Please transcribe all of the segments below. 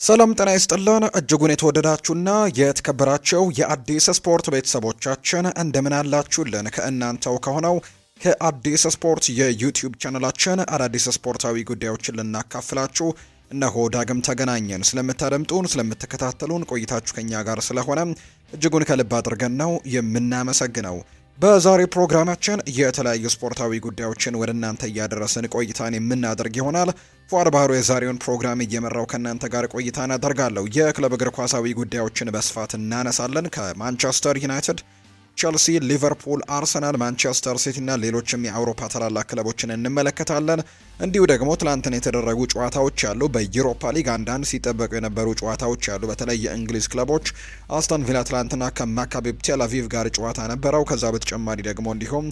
ሰላም ጤና ይስጥልን እጅጉን የተወደዳችሁና የተከበራችሁ የአዲስ ስፖርት ቤተሰቦቻችን እንደምን አላችሁልን? ከእናንተው ከሆነው ከአዲስ ስፖርት የዩቲዩብ ቻናላችን አዳዲስ ስፖርታዊ ጉዳዮችን ልናካፍላችሁ እነሆ ዳግም ተገናኘን። ስለምታደምጡን ስለምትከታተሉን ቆይታችሁ ከኛ ጋር ስለሆነ እጅጉን ከልብ አድርገን ነው የምናመሰግነው። በዛሬ ፕሮግራማችን የተለያዩ ስፖርታዊ ጉዳዮችን ወደ እናንተ እያደረስን ቆይታን የምናደርግ ይሆናል። ፏር ባህሩ የዛሬውን ፕሮግራም እየመራው ከእናንተ ጋር ቆይታን አደርጋለሁ። የክለብ እግር ኳሳዊ ጉዳዮችን በስፋት እናነሳለን። ከማንቸስተር ዩናይትድ፣ ቸልሲ፣ ሊቨርፑል፣ አርሰናል፣ ማንቸስተር ሲቲ እና ሌሎችም የአውሮፓ ታላላቅ ክለቦችን እንመለከታለን። እንዲሁ ደግሞ ትላንትና የተደረጉ ጨዋታዎች አሉ። በዩሮፓ ሊግ አንዳንድ ሲጠበቁ የነበሩ ጨዋታዎች አሉ። በተለይ የእንግሊዝ ክለቦች አስተን ቪላ ትላንትና ከማካቢ ቴል አቪቭ ጋር ጨዋታ ነበረው። ከዛ በተጨማሪ ደግሞ እንዲሁም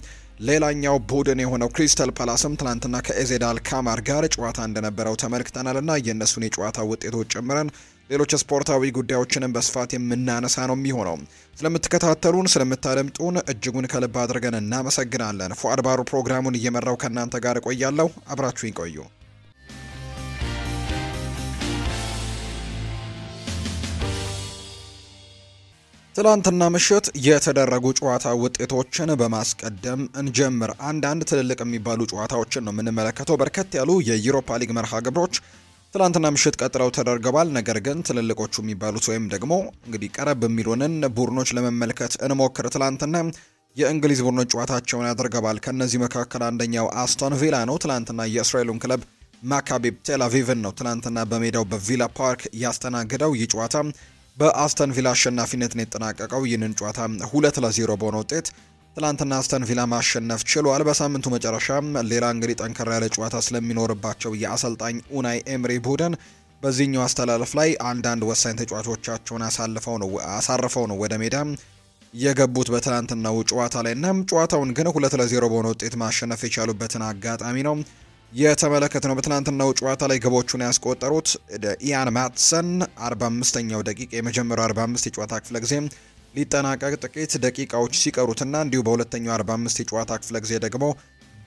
ሌላኛው ቡድን የሆነው ክሪስታል ፓላስም ትላንትና ከኤዜድ አልካማር ጋር ጨዋታ እንደነበረው ተመልክተናልና የእነሱን የጨዋታ ውጤቶች ጨምረን ሌሎች ስፖርታዊ ጉዳዮችንም በስፋት የምናነሳ ነው የሚሆነው። ስለምትከታተሉን ስለምታደምጡን እጅጉን ከልብ አድርገን እናመሰግናለን። ፉአድ ባሩ ፕሮግራሙን እየመራው ከእናንተ ጋር ቆያለሁ። አብራችሁኝ ቆዩ። ትላንትና ምሽት የተደረጉ ጨዋታ ውጤቶችን በማስቀደም እንጀምር። አንዳንድ ትልልቅ የሚባሉ ጨዋታዎችን ነው የምንመለከተው። በርከት ያሉ የዩሮፓ ሊግ መርሃ ግብሮች ትላንትና ምሽት ቀጥለው ተደርገዋል። ነገር ግን ትልልቆቹ የሚባሉት ወይም ደግሞ እንግዲህ ቀረብ የሚሉንን ቡድኖች ለመመልከት እንሞክር። ትላንትና የእንግሊዝ ቡድኖች ጨዋታቸውን ያደርገዋል። ከነዚህ መካከል አንደኛው አስቶን ቪላ ነው። ትላንትና የእስራኤሉን ክለብ ማካቢ ቴል አቪቭን ነው ትላንትና በሜዳው በቪላ ፓርክ ያስተናገደው። ይህ ጨዋታ በአስተን ቪላ አሸናፊነት ነው የተጠናቀቀው። ይህንን ጨዋታ 2-0 በሆነ ውጤት ትላንትና አስተን ቪላ ማሸነፍ ችሏል። በሳምንቱ መጨረሻ ሌላ እንግዲህ ጠንከር ያለ ጨዋታ ስለሚኖርባቸው የአሰልጣኝ ኡናይ ኤምሪ ቡድን በዚህኛው አስተላለፍ ላይ አንዳንድ ወሳኝ ተጫዋቾቻቸውን አሳርፈው ነው ወደ ሜዳ የገቡት በትላንትናው ጨዋታ ላይ እና ጨዋታውን ግን 2-0 በሆነ ውጤት ማሸነፍ የቻሉበትን አጋጣሚ ነው የተመለከትነው። በትላንትናው ጨዋታ ላይ ግቦቹን ያስቆጠሩት ኢያን ማትሰን 45ኛው ደቂቃ የመጀመሪያው 45 የጨዋታ ክፍለ ጊዜ ሊጠናቀቅ ጥቂት ደቂቃዎች ሲቀሩትና እንዲሁ በሁለተኛው 45 የጨዋታ ክፍለ ጊዜ ደግሞ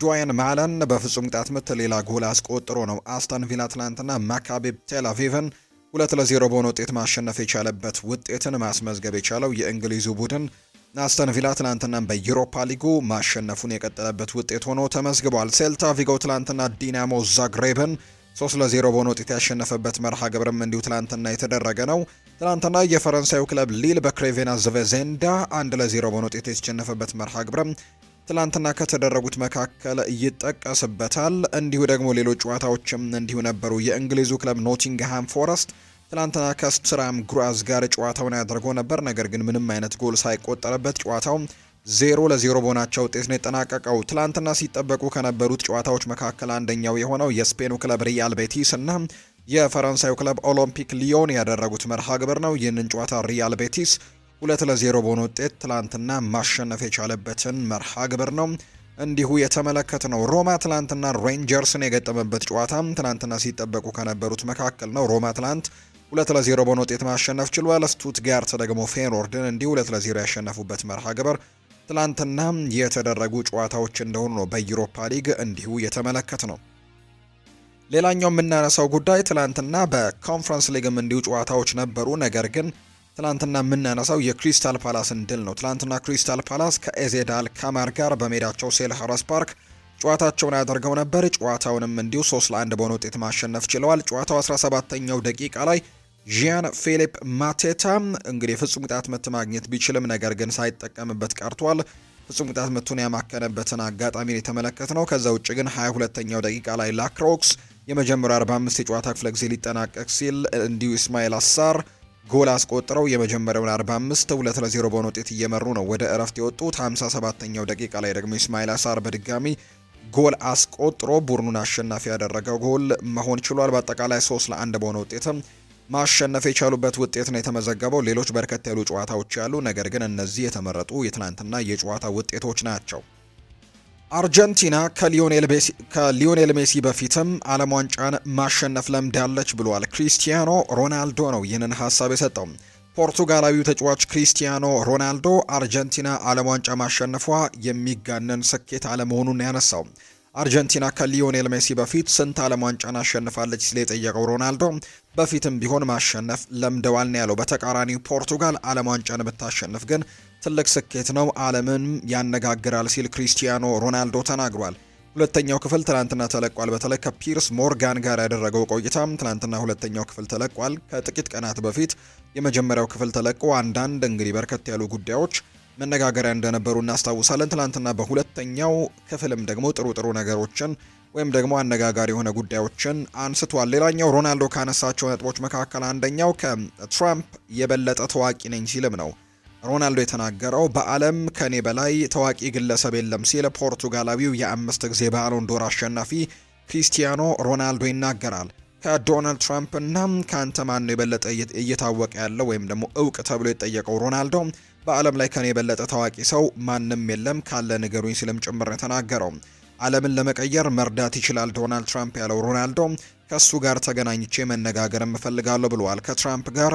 ዱዋይን ማለን በፍጹም ቅጣት ምት ሌላ ጎል አስቆጥሮ ነው አስተን ቪላ ትላንትና ማካቢ ቴል አቪቭን 2-0 በሆነ ውጤት ማሸነፍ የቻለበት ውጤትን ማስመዝገብ የቻለው የእንግሊዙ ቡድን አስተን ቪላ ትላንትና በዩሮፓ ሊጉ ማሸነፉን የቀጠለበት ውጤት ሆኖ ተመዝግቧል። ሴልታ ቪጎ ትላንትና ዲናሞ ዛግሬብን 3-0 በሆነ ውጤት ያሸነፈበት መርሃ ግብርም እንዲሁ ትላንትና የተደረገ ነው። ትላንትና የፈረንሳዩ ክለብ ሊል በክሬቬና ዘቬዜንዳ 1-0 በሆነ ውጤት የተሸነፈበት መርሃ ግብርም ትላንትና ከተደረጉት መካከል ይጠቀስበታል። እንዲሁ ደግሞ ሌሎች ጨዋታዎችም እንዲሁ ነበሩ። የእንግሊዙ ክለብ ኖቲንግሃም ፎረስት ትላንትና ከስትራም ግራዝ ጋር ጨዋታውን ያደርጎ ነበር። ነገር ግን ምንም አይነት ጎል ሳይቆጠርበት ጨዋታው 0-0 በሆናቸው ውጤት ነው የተጠናቀቀው። ትላንትና ሲጠበቁ ከነበሩት ጨዋታዎች መካከል አንደኛው የሆነው የስፔኑ ክለብ ሪያል ቤቲስ እና የፈረንሳዩ ክለብ ኦሎምፒክ ሊዮን ያደረጉት መርሃ ግብር ነው። ይህንን ጨዋታ ሪያል ቤቲስ 2-0 በሆነ ውጤት ትላንትና ማሸነፍ የቻለበትን መርሃ ግብር ነው እንዲሁ የተመለከት ነው። ሮማ ትላንትና ሬንጀርስን የገጠመበት ጨዋታ ትላንትና ሲጠበቁ ከነበሩት መካከል ነው። ሮማ ትላንት 2-0 በሆነ ውጤት ማሸነፍ ችሏል። ስቱትጋርት ደግሞ ፌኖርድን እንዲሁ 2-0 ያሸነፉበት መርሃ ግብር ትላንትና የተደረጉ ጨዋታዎች እንደሆኑ ነው በዩሮፓ ሊግ እንዲሁ የተመለከት ነው። ሌላኛው የምናነሳው ጉዳይ ትላንትና በኮንፈረንስ ሊግም እንዲሁ ጨዋታዎች ነበሩ። ነገር ግን ትላንትና የምናነሳው የክሪስታል ፓላስን ድል ነው። ትላንትና ክሪስታል ፓላስ ከኤዜድ አልካማር ጋር በሜዳቸው ሴልኸርስት ፓርክ ጨዋታቸውን ያደርገው ነበር። ጨዋታውንም እንዲሁ 3-1 በሆነ ውጤት ማሸነፍ ችለዋል። ጨዋታው 17ኛው ደቂቃ ላይ ጂያን ፊሊፕ ማቴታ እንግዲህ ፍጹም ቅጣት ምት ማግኘት ቢችልም ነገር ግን ሳይጠቀምበት ቀርቷል። ፍጹም ቅጣት ምቱን ያማከነበትን አጋጣሚ የተመለከትነው። ከዛ ውጭ ግን 22ኛው ደቂቃ ላይ ላክሮክስ የመጀመሪያው 45 የጨዋታ ክፍለ ጊዜ ሊጠናቀቅ ሲል እንዲሁ ኢስማኤል አሳር ጎል አስቆጥረው የመጀመሪያውን 45 2-0 በሆነ ውጤት እየመሩ ነው ወደ እረፍት የወጡት። 57ኛው ደቂቃ ላይ ደግሞ ኢስማኤል አሳር በድጋሚ ጎል አስቆጥሮ ቡድኑን አሸናፊ ያደረገው ጎል መሆን ችሏል። በአጠቃላይ 3-1 በሆነ ውጤትም ማሸነፍ የቻሉበት ውጤት ነው የተመዘገበው። ሌሎች በርከት ያሉ ጨዋታዎች ያሉ፣ ነገር ግን እነዚህ የተመረጡ የትናንትና የጨዋታ ውጤቶች ናቸው። አርጀንቲና ከሊዮኔል ሜሲ በፊትም ዓለም ዋንጫን ማሸነፍ ለምዳለች ብሏል ክሪስቲያኖ ሮናልዶ ነው ይህንን ሀሳብ የሰጠው። ፖርቱጋላዊው ተጫዋች ክሪስቲያኖ ሮናልዶ አርጀንቲና ዓለም ዋንጫ ማሸነፏ የሚጋነን ስኬት አለመሆኑን ያነሳው። አርጀንቲና ከሊዮኔል ሜሲ በፊት ስንት ዓለም ዋንጫን አሸንፋለች ሲል የጠየቀው ሮናልዶ በፊትም ቢሆን ማሸነፍ ለምደዋል ነው ያለው። በተቃራኒው ፖርቱጋል ዓለም ዋንጫን ብታሸንፍ ግን ትልቅ ስኬት ነው፣ ዓለምን ያነጋግራል ሲል ክሪስቲያኖ ሮናልዶ ተናግሯል። ሁለተኛው ክፍል ትናንትና ተለቋል። በተለይ ከፒርስ ሞርጋን ጋር ያደረገው ቆይታ ትናንትና ሁለተኛው ክፍል ተለቋል። ከጥቂት ቀናት በፊት የመጀመሪያው ክፍል ተለቆ አንዳንድ እንግዲህ በርከት ያሉ ጉዳዮች መነጋገሪያ እንደነበሩ እናስታውሳለን። ትናንትና በሁለተኛው ክፍልም ደግሞ ጥሩ ነገሮችን ወይም ደግሞ አነጋጋሪ የሆነ ጉዳዮችን አንስቷል። ሌላኛው ሮናልዶ ካነሳቸው ነጥቦች መካከል አንደኛው ከትራምፕ የበለጠ ታዋቂ ነኝ ሲልም ነው ሮናልዶ የተናገረው። በዓለም ከኔ በላይ ታዋቂ ግለሰብ የለም ሲል ፖርቱጋላዊው የ5 ጊዜ ባሎን ዶር አሸናፊ ክሪስቲያኖ ሮናልዶ ይናገራል። ከዶናልድ ትራምፕ እና ከአንተ ማን ነው የበለጠ እየታወቀ ያለው ወይም ደግሞ እውቅ ተብሎ የጠየቀው ሮናልዶ በዓለም ላይ ከኔ የበለጠ ታዋቂ ሰው ማንም የለም ካለ ንገሩኝ ሲልም ጭምር የተናገረው። ዓለምን ለመቀየር መርዳት ይችላል ዶናልድ ትራምፕ ያለው ሮናልዶ ከሱ ጋር ተገናኝቼ መነጋገር እፈልጋለሁ ብለዋል። ከትራምፕ ጋር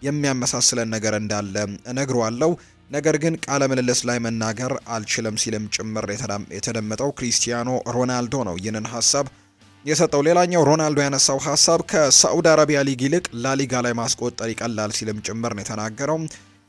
የሚያመሳስለን ነገር እንዳለ እነግረዋለሁ፣ ነገር ግን ቃለ ምልልስ ላይ መናገር አልችልም ሲልም ጭምር የተደመጠው ክሪስቲያኖ ሮናልዶ ነው ይህንን ሀሳብ የሰጠው። ሌላኛው ሮናልዶ ያነሳው ሀሳብ ከሳዑዲ አረቢያ ሊግ ይልቅ ላሊጋ ላይ ማስቆጠር ይቀላል ሲልም ጭምር ነው የተናገረው።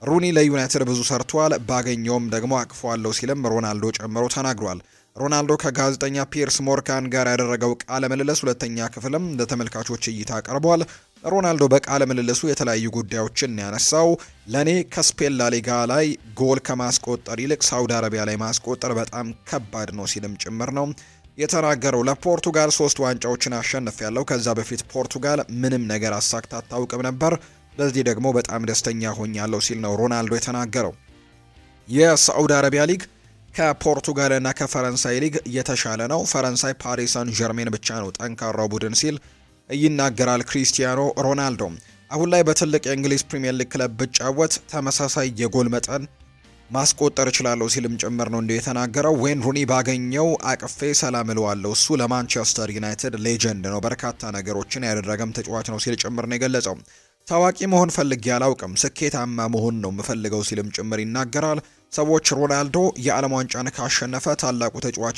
ሩኒ ለዩናይትድ ብዙ ሰርቷል፣ ባገኘውም ደግሞ አቅፏለሁ ሲልም ሮናልዶ ጨምሮ ተናግሯል። ሮናልዶ ከጋዜጠኛ ፒርስ ሞርጋን ጋር ያደረገው ቃለ ምልልስ ሁለተኛ ክፍልም ለተመልካቾች እይታ ቀርቧል። ሮናልዶ በቃለ ምልልሱ የተለያዩ ጉዳዮችን ያነሳው ለኔ ከስፔን ላሊጋ ላይ ጎል ከማስቆጠር ይልቅ ሳውዲ አረቢያ ላይ ማስቆጠር በጣም ከባድ ነው ሲልም ጭምር ነው የተናገረው። ለፖርቱጋል 3 ዋንጫዎችን አሸንፌያለሁ። ከዛ በፊት ፖርቱጋል ምንም ነገር አሳክታ አታውቅም ነበር። በዚህ ደግሞ በጣም ደስተኛ ሆኛለሁ ሲል ነው ሮናልዶ የተናገረው። የሳዑዲ አረቢያ ሊግ ከፖርቱጋልና ከፈረንሳይ ሊግ የተሻለ ነው። ፈረንሳይ ፓሪስ ሳን ዠርሜን ብቻ ነው ጠንካራው ቡድን ሲል ይናገራል ክሪስቲያኖ ሮናልዶ። አሁን ላይ በትልቅ የእንግሊዝ ፕሪሚየር ሊግ ክለብ ብጫወት ተመሳሳይ የጎል መጠን ማስቆጠር እችላለሁ ሲልም ጭምር ነው እንዲሁ የተናገረው። ዌይን ሩኒ ባገኘው አቅፌ ሰላም እለዋለሁ። እሱ ለማንቸስተር ዩናይትድ ሌጀንድ ነው፣ በርካታ ነገሮችን ያደረገም ተጫዋች ነው ሲል ጭምር ነው የገለጸው። ታዋቂ መሆን ፈልጌ አላውቅም፣ ስኬታማ መሆን ነው የምፈልገው ሲልም ጭምር ይናገራል። ሰዎች ሮናልዶ የዓለም ዋንጫን ካሸነፈ ታላቁ ተጫዋች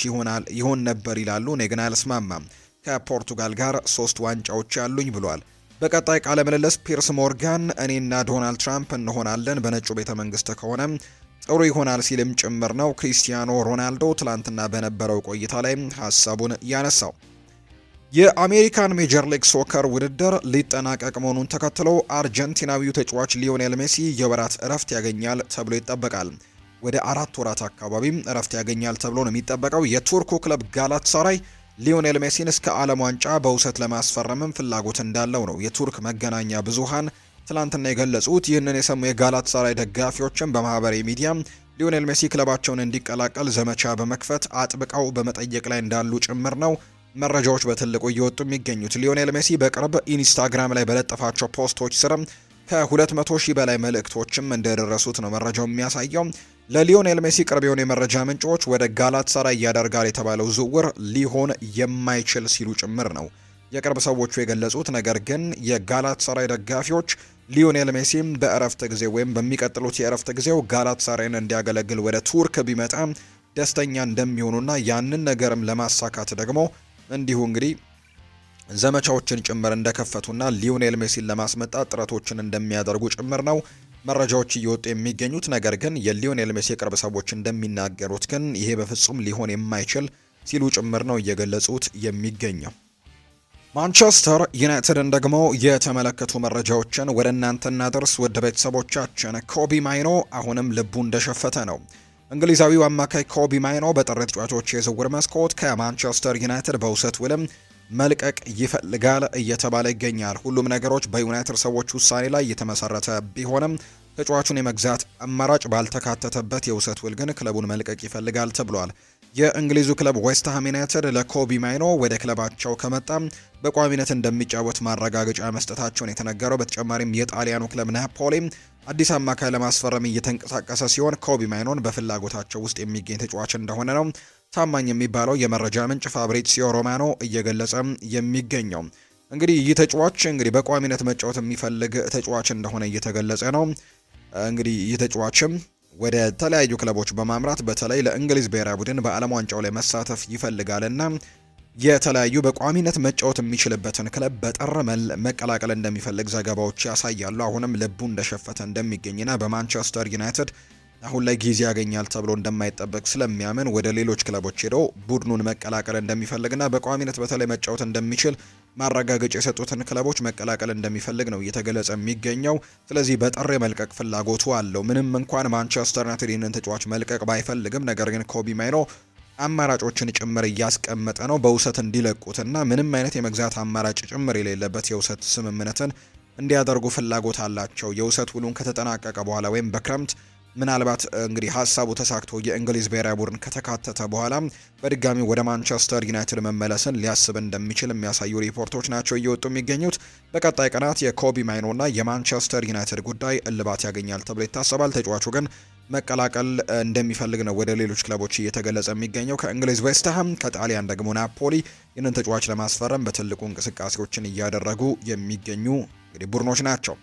ይሆን ነበር ይላሉ፣ እኔ ግን አልስማማም። ከፖርቱጋል ጋር 3 ዋንጫዎች ያሉኝ ብሏል። በቀጣይ ቃለ ምልልስ ፒርስ ሞርጋን እኔና ዶናልድ ትራምፕ እንሆናለን፣ በነጩ ቤተ መንግስት ከሆነ ጥሩ ይሆናል ሲልም ጭምር ነው ክሪስቲያኖ ሮናልዶ ትላንትና በነበረው ቆይታ ላይ ሀሳቡን ያነሳው። የአሜሪካን ሜጀር ሊግ ሶከር ውድድር ሊጠናቀቅ መሆኑን ተከትሎ አርጀንቲናዊው ተጫዋች ሊዮኔል ሜሲ የወራት እረፍት ያገኛል ተብሎ ይጠበቃል። ወደ 4 ወራት አካባቢም እረፍት ያገኛል ተብሎ ነው የሚጠበቀው። የቱርኩ ክለብ ጋላታሳራይ ሊዮኔል ሜሲን እስከ ዓለም ዋንጫ በውሰት ለማስፈረምም ፍላጎት እንዳለው ነው የቱርክ መገናኛ ብዙሃን ትላንትና የገለጹት። ይህንን የሰሙ የጋላታሳራይ ደጋፊዎችም በማህበራዊ ሚዲያ ሊዮኔል ሜሲ ክለባቸውን እንዲቀላቀል ዘመቻ በመክፈት አጥብቀው በመጠየቅ ላይ እንዳሉ ጭምር ነው መረጃዎች በትልቁ እየወጡ የሚገኙት። ሊዮኔል ሜሲ በቅርብ ኢንስታግራም ላይ በለጠፋቸው ፖስቶች ስርም ከ200,000 በላይ መልእክቶችም እንደደረሱት ነው መረጃው የሚያሳየው። ለሊዮኔል ሜሲ ቅርብ የሆኑ የመረጃ ምንጮች ወደ ጋላታሳራይ ያደርጋል የተባለው ዝውውር ሊሆን የማይችል ሲሉ ጭምር ነው የቅርብ ሰዎቹ የገለጹት። ነገር ግን የጋላታሳራይ ደጋፊዎች ሊዮኔል ሜሲም በእረፍት ጊዜ ወይም በሚቀጥሉት የእረፍት ጊዜው ጋላታሳራይን እንዲያገለግል ወደ ቱርክ ቢመጣ ደስተኛ እንደሚሆኑና ያንን ነገርም ለማሳካት ደግሞ እንዲሁ እንግዲህ ዘመቻዎችን ጭምር እንደከፈቱና ሊዮኔል ሜሲን ለማስመጣት ጥረቶችን እንደሚያደርጉ ጭምር ነው መረጃዎች እየወጡ የሚገኙት። ነገር ግን የሊዮኔል ሜሲ ቅርብ ሰዎች እንደሚናገሩት ግን ይሄ በፍጹም ሊሆን የማይችል ሲሉ ጭምር ነው እየገለጹት የሚገኘው። ማንቸስተር ዩናይትድን ደግሞ የተመለከቱ መረጃዎችን ወደ እናንተ እናደርስ ውድ ቤተሰቦቻችን። ኮቢ ማይኖ አሁንም ልቡ እንደሸፈተ ነው። እንግሊዛዊው አማካይ ኮቢ ማይኖ በጥር ተጫዋቾች የዝውውር መስኮት ከማንቸስተር ዩናይትድ በውሰት ውልም መልቀቅ ይፈልጋል እየተባለ ይገኛል። ሁሉም ነገሮች በዩናይትድ ሰዎች ውሳኔ ላይ የተመሰረተ ቢሆንም ተጫዋቹን የመግዛት አማራጭ ባልተካተተበት የውሰት ውል ግን ክለቡን መልቀቅ ይፈልጋል ተብሏል። የእንግሊዙ ክለብ ዌስትሃም ዩናይትድ ለኮቢ ማይኖ ወደ ክለባቸው ከመጣ በቋሚነት እንደሚጫወት ማረጋገጫ መስጠታቸውን የተነገረው። በተጨማሪም የጣሊያኑ ክለብ ናፖሊ አዲስ አማካይ ለማስፈረም እየተንቀሳቀሰ ሲሆን ኮቢ ማይኖን በፍላጎታቸው ውስጥ የሚገኝ ተጫዋች እንደሆነ ነው ታማኝ የሚባለው የመረጃ ምንጭ ፋብሪዚዮ ሮማኖ እየገለጸ የሚገኘው። እንግዲህ ይህ ተጫዋች እንግዲህ በቋሚነት መጫወት የሚፈልግ ተጫዋች እንደሆነ እየተገለጸ ነው። እንግዲህ ይህ ተጫዋችም ወደ ተለያዩ ክለቦች በማምራት በተለይ ለእንግሊዝ ብሔራዊ ቡድን በዓለም ዋንጫው ላይ መሳተፍ ይፈልጋልና የተለያዩ በቋሚነት መጫወት የሚችልበትን ክለብ በጥር መቀላቀል እንደሚፈልግ ዘገባዎች ያሳያሉ። አሁንም ልቡ እንደሸፈተ እንደሚገኝና በማንቸስተር ዩናይትድ አሁን ላይ ጊዜ ያገኛል ተብሎ እንደማይጠበቅ ስለሚያምን ወደ ሌሎች ክለቦች ሄዶ ቡድኑን መቀላቀል እንደሚፈልግና በቋሚነት በተለይ መጫወት እንደሚችል ማረጋገጫ የሰጡትን ክለቦች መቀላቀል እንደሚፈልግ ነው እየተገለጸ የሚገኘው። ስለዚህ በጥር መልቀቅ ፍላጎቱ አለው። ምንም እንኳን ማንቸስተር ዩናይትድ ይህንን ተጫዋች መልቀቅ ባይፈልግም፣ ነገር ግን ኮቢ ማይኖ አማራጮችን ጭምር እያስቀመጠ ነው በውሰት እንዲለቁትና ምንም አይነት የመግዛት አማራጭ ጭምር የሌለበት የውሰት ስምምነትን እንዲያደርጉ ፍላጎት አላቸው። የውሰት ውሉን ከተጠናቀቀ በኋላ ወይም በክረምት ምናልባት እንግዲህ ሀሳቡ ተሳክቶ የእንግሊዝ ብሔራዊ ቡድን ከተካተተ በኋላ በድጋሚ ወደ ማንቸስተር ዩናይትድ መመለስን ሊያስብ እንደሚችል የሚያሳዩ ሪፖርቶች ናቸው እየወጡ የሚገኙት። በቀጣይ ቀናት የኮቢ ማይኖና የማንቸስተር ዩናይትድ ጉዳይ እልባት ያገኛል ተብሎ ይታሰባል። ተጫዋቹ ግን መቀላቀል እንደሚፈልግ ነው ወደ ሌሎች ክለቦች እየተገለጸ የሚገኘው። ከእንግሊዝ ዌስትሃም፣ ከጣሊያን ደግሞ ናፖሊ ይህንን ተጫዋች ለማስፈረም በትልቁ እንቅስቃሴዎችን እያደረጉ የሚገኙ እንግዲህ ቡድኖች ናቸው።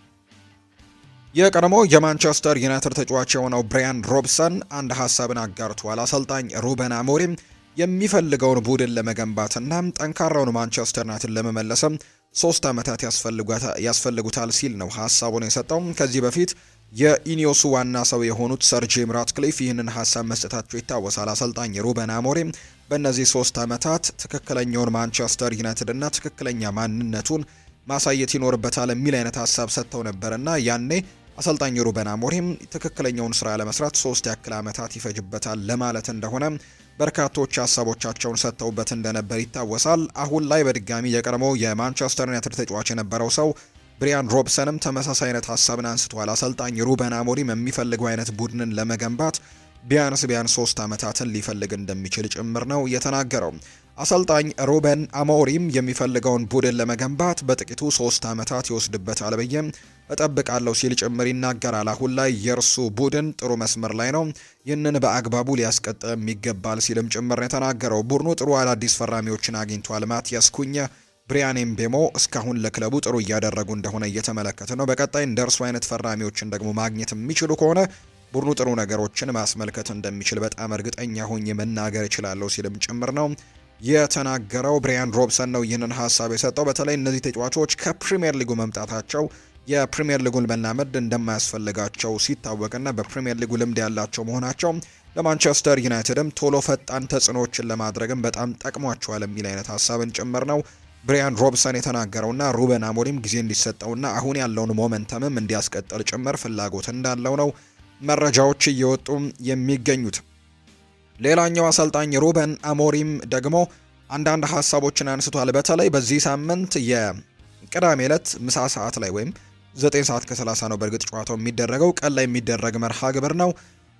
የቀድሞ የማንቸስተር ዩናይትድ ተጫዋች የሆነው ብራያን ሮብሰን አንድ ሀሳብን አጋርቷል። አሰልጣኝ ሩበን አሞሪም የሚፈልገውን ቡድን ለመገንባትና ጠንካራውን ማንቸስተር ዩናይትድ ለመመለስም 3 ዓመታት ያስፈልጉታል ሲል ነው ሀሳቡን የሰጠው። ከዚህ በፊት የኢኒዮሱ ዋና ሰው የሆኑት ሰር ጂም ራትክሊፍ ይህንን ሀሳብ መስጠታቸው ይታወሳል። አሰልጣኝ ሩበን አሞሪም በእነዚህ 3 ዓመታት ትክክለኛውን ማንቸስተር ዩናይትድ እና ትክክለኛ ማንነቱን ማሳየት ይኖርበታል የሚል አይነት ሀሳብ ሰጥተው ነበርና ያኔ አሰልጣኝ ሩበን አሞሪም ትክክለኛውን ስራ ለመስራት 3 ያክል ዓመታት ይፈጅበታል ለማለት እንደሆነ በርካቶች ሀሳቦቻቸውን ሰጥተውበት እንደነበር ይታወሳል። አሁን ላይ በድጋሚ የቀድሞው የማንቸስተር ዩናይትድ ተጫዋች የነበረው ሰው ብራያን ሮብሰንም ተመሳሳይ አይነት ሀሳብን አንስቷል። አሰልጣኝ ሩበን አሞሪም የሚፈልገው አይነት ቡድንን ለመገንባት ቢያንስ 3 ዓመታትን ሊፈልግ እንደሚችል ጭምር ነው የተናገረው። አሰልጣኝ ሩበን አሞሪም የሚፈልገውን ቡድን ለመገንባት በጥቂቱ 3 ዓመታት ይወስድበታል ብዬ እጠብቃለሁ ሲል ጭምር ይናገራል። አሁን ላይ የእርሱ ቡድን ጥሩ መስመር ላይ ነው፣ ይህንን በአግባቡ ሊያስቀጥም ይገባል ሲልም ጭምር ነው የተናገረው። ቡድኑ ጥሩ አዳዲስ ፈራሚዎችን አግኝቷል። ማቲያስ ኩኛ፣ ብሪያን ኤምቤሞ እስካሁን ለክለቡ ጥሩ እያደረጉ እንደሆነ እየተመለከተ ነው። በቀጣይ እንደርሱ አይነት ፈራሚዎችን ደግሞ ማግኘት የሚችሉ ከሆነ ቡድኑ ጥሩ ነገሮችን ማስመልከት እንደሚችል በጣም እርግጠኛ ሆኜ መናገር እችላለሁ ሲልም ጭምር ነው የተናገረው። ብራያን ሮብሰን ነው ይህንን ሀሳብ የሰጠው። በተለይ እነዚህ ተጫዋቾች ከፕሪሚየር ሊጉ መምጣታቸው የፕሪሚየር ሊጉን መላመድ እንደማያስፈልጋቸው ሲታወቅና በፕሪሚየር ሊጉ ልምድ ያላቸው መሆናቸው ለማንቸስተር ዩናይትድም ቶሎ ፈጣን ተጽዕኖዎችን ለማድረግም በጣም ጠቅሟቸዋል የሚል አይነት ሀሳብን ጭምር ነው ብራያን ሮብሰን የተናገረውና ሩበን አሞሪም ጊዜ እንዲሰጠውና አሁን ያለውን ሞመንተምም እንዲያስቀጥል ጭምር ፍላጎት እንዳለው ነው መረጃዎች እየወጡ የሚገኙት። ሌላኛው አሰልጣኝ ሩበን አሞሪም ደግሞ አንዳንድ ሀሳቦችን አንስቷል። በተለይ በዚህ ሳምንት የቅዳሜ ዕለት ምሳ ሰዓት ላይ ወይም 9 ሰዓት ከ30 ነው በእርግጥ ጨዋታው የሚደረገው፣ ቀን ላይ የሚደረግ መርሃ ግብር ነው።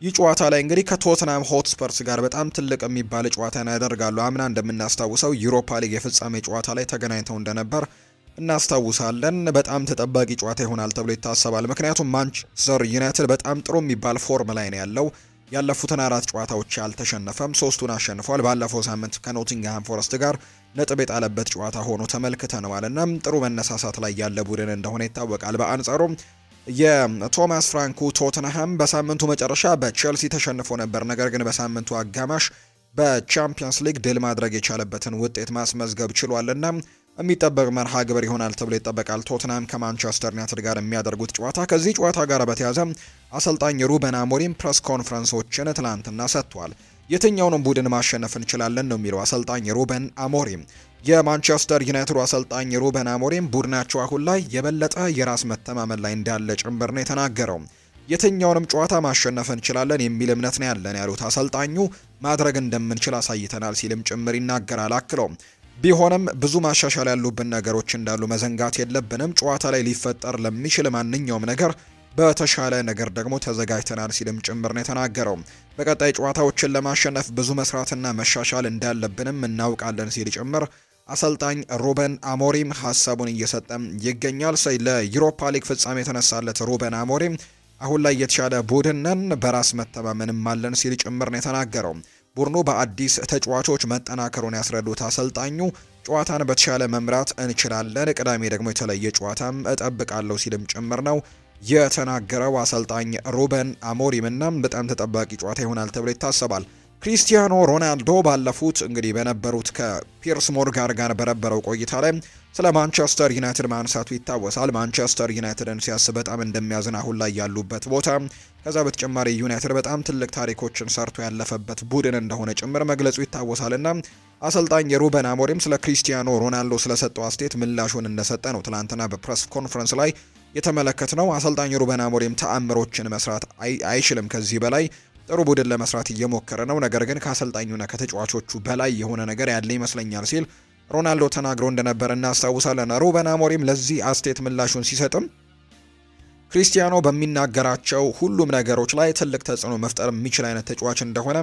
ይህ ጨዋታ ላይ እንግዲህ ከቶትናም ሆትስፐርስ ጋር በጣም ትልቅ የሚባል ጨዋታን ያደርጋሉ። አምና እንደምናስታውሰው ዩሮፓ ሊግ የፍጻሜ ጨዋታ ላይ ተገናኝተው እንደነበር እናስታውሳለን። በጣም ተጠባቂ ጨዋታ ይሆናል ተብሎ ይታሰባል። ምክንያቱም ማንቸስተር ዩናይትድ በጣም ጥሩ የሚባል ፎርም ላይ ነው ያለው። ያለፉትን 4 ጨዋታዎች አልተሸነፈም፣ 3ቱን አሸንፏል። ባለፈው ሳምንት ከኖቲንግሃም ፎረስት ጋር ነጥብ የጣለበት ጨዋታ ሆኖ ተመልክተነዋልና ጥሩ መነሳሳት ላይ ያለ ቡድን እንደሆነ ይታወቃል። በአንጻሩ የቶማስ ፍራንኩ ቶተንሃም በሳምንቱ መጨረሻ በቼልሲ ተሸንፎ ነበር። ነገር ግን በሳምንቱ አጋማሽ በቻምፒየንስ ሊግ ድል ማድረግ የቻለበትን ውጤት ማስመዝገብ ችሏልና የሚጠበቅ መርሃ ግብር ይሆናል ተብሎ ይጠበቃል። ቶትናም ከማንቸስተር ዩናይትድ ጋር የሚያደርጉት ጨዋታ። ከዚህ ጨዋታ ጋር በተያያዘ አሰልጣኝ ሩበን አሞሪም ፕሬስ ኮንፈረንሶችን ትላንትና ሰጥቷል። የትኛውንም ቡድን ማሸነፍ እንችላለን ነው የሚለው አሰልጣኝ ሩበን አሞሪም። የማንቸስተር ዩናይትድ አሰልጣኝ ሩበን አሞሪም ቡድናቸው አሁን ላይ የበለጠ የራስ መተማመን ላይ እንዳለ ጭምር ነው የተናገረው። የትኛውንም ጨዋታ ማሸነፍ እንችላለን የሚል እምነት ነው ያለን ያሉት አሰልጣኙ ማድረግ እንደምንችል አሳይተናል ሲልም ጭምር ይናገራል። አክለው ቢሆንም ብዙ ማሻሻል ያሉብን ነገሮች እንዳሉ መዘንጋት የለብንም። ጨዋታ ላይ ሊፈጠር ለሚችል ማንኛውም ነገር በተሻለ ነገር ደግሞ ተዘጋጅተናል ሲልም ጭምር ነው የተናገረው። በቀጣይ ጨዋታዎችን ለማሸነፍ ብዙ መስራትና መሻሻል እንዳለብንም እናውቃለን ሲል ጭምር አሰልጣኝ ሩበን አሞሪም ሀሳቡን እየሰጠ ይገኛል። ለዩሮፓ ሊግ ፍጻሜ የተነሳለት ሩበን አሞሪም አሁን ላይ የተሻለ ቡድን ነን፣ በራስ መተማመንም አለን ሲል ጭምር ነው የተናገረው። ቡድኑ በአዲስ ተጫዋቾች መጠናከሩን ያስረዱት አሰልጣኙ ጨዋታን በተሻለ መምራት እንችላለን፣ ቅዳሜ ደግሞ የተለየ ጨዋታም እጠብቃለሁ ሲልም ጭምር ነው የተናገረው አሰልጣኝ ሩበን አሞሪም እና በጣም ተጠባቂ ጨዋታ ይሆናል ተብሎ ይታሰባል። ክሪስቲያኖ ሮናልዶ ባለፉት እንግዲህ በነበሩት ከፒርስ ሞርጋን ጋር በነበረው ቆይታ ላይ ስለ ማንቸስተር ዩናይትድ ማንሳቱ ይታወሳል። ማንቸስተር ዩናይትድን ሲያስብ በጣም እንደሚያዝን አሁን ላይ ያሉበት ቦታ፣ ከዛ በተጨማሪ ዩናይትድ በጣም ትልቅ ታሪኮችን ሰርቶ ያለፈበት ቡድን እንደሆነ ጭምር መግለጹ ይታወሳልና አሰልጣኝ ሩበን አሞሪም ስለ ክሪስቲያኖ ሮናልዶ ስለሰጠው አስተያየት ምላሹን እንደሰጠ ነው ትላንትና በፕሬስ ኮንፈረንስ ላይ የተመለከትነው። አሰልጣኝ ሩበን አሞሪም ተአምሮችን መስራት አይችልም፣ ከዚህ በላይ ጥሩ ቡድን ለመስራት እየሞከረ ነው፣ ነገር ግን ከአሰልጣኙና ከተጫዋቾቹ በላይ የሆነ ነገር ያለ ይመስለኛል ሲል ሮናልዶ ተናግሮ እንደነበር እናስታውሳለን። ሩበን አሞሪም ለዚህ አስተያየት ምላሹን ሲሰጥም ክሪስቲያኖ በሚናገራቸው ሁሉም ነገሮች ላይ ትልቅ ተጽዕኖ መፍጠር የሚችል አይነት ተጫዋች እንደሆነ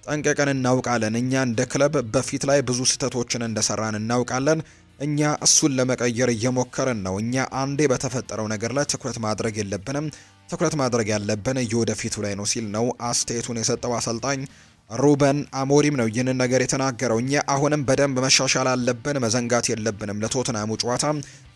ጠንቀቀን እናውቃለን። እኛ እንደ ክለብ በፊት ላይ ብዙ ስህተቶችን እንደሰራን እናውቃለን። እኛ እሱን ለመቀየር እየሞከርን ነው። እኛ አንዴ በተፈጠረው ነገር ላይ ትኩረት ማድረግ የለብንም። ትኩረት ማድረግ ያለብን የወደፊቱ ላይ ነው ሲል ነው አስተያየቱን የሰጠው አሰልጣኝ ሩበን አሞሪም ነው ይህንን ነገር የተናገረው። እኛ አሁንም በደንብ መሻሻል አለብን፣ መዘንጋት የለብንም። ለቶትናሙ ጨዋታ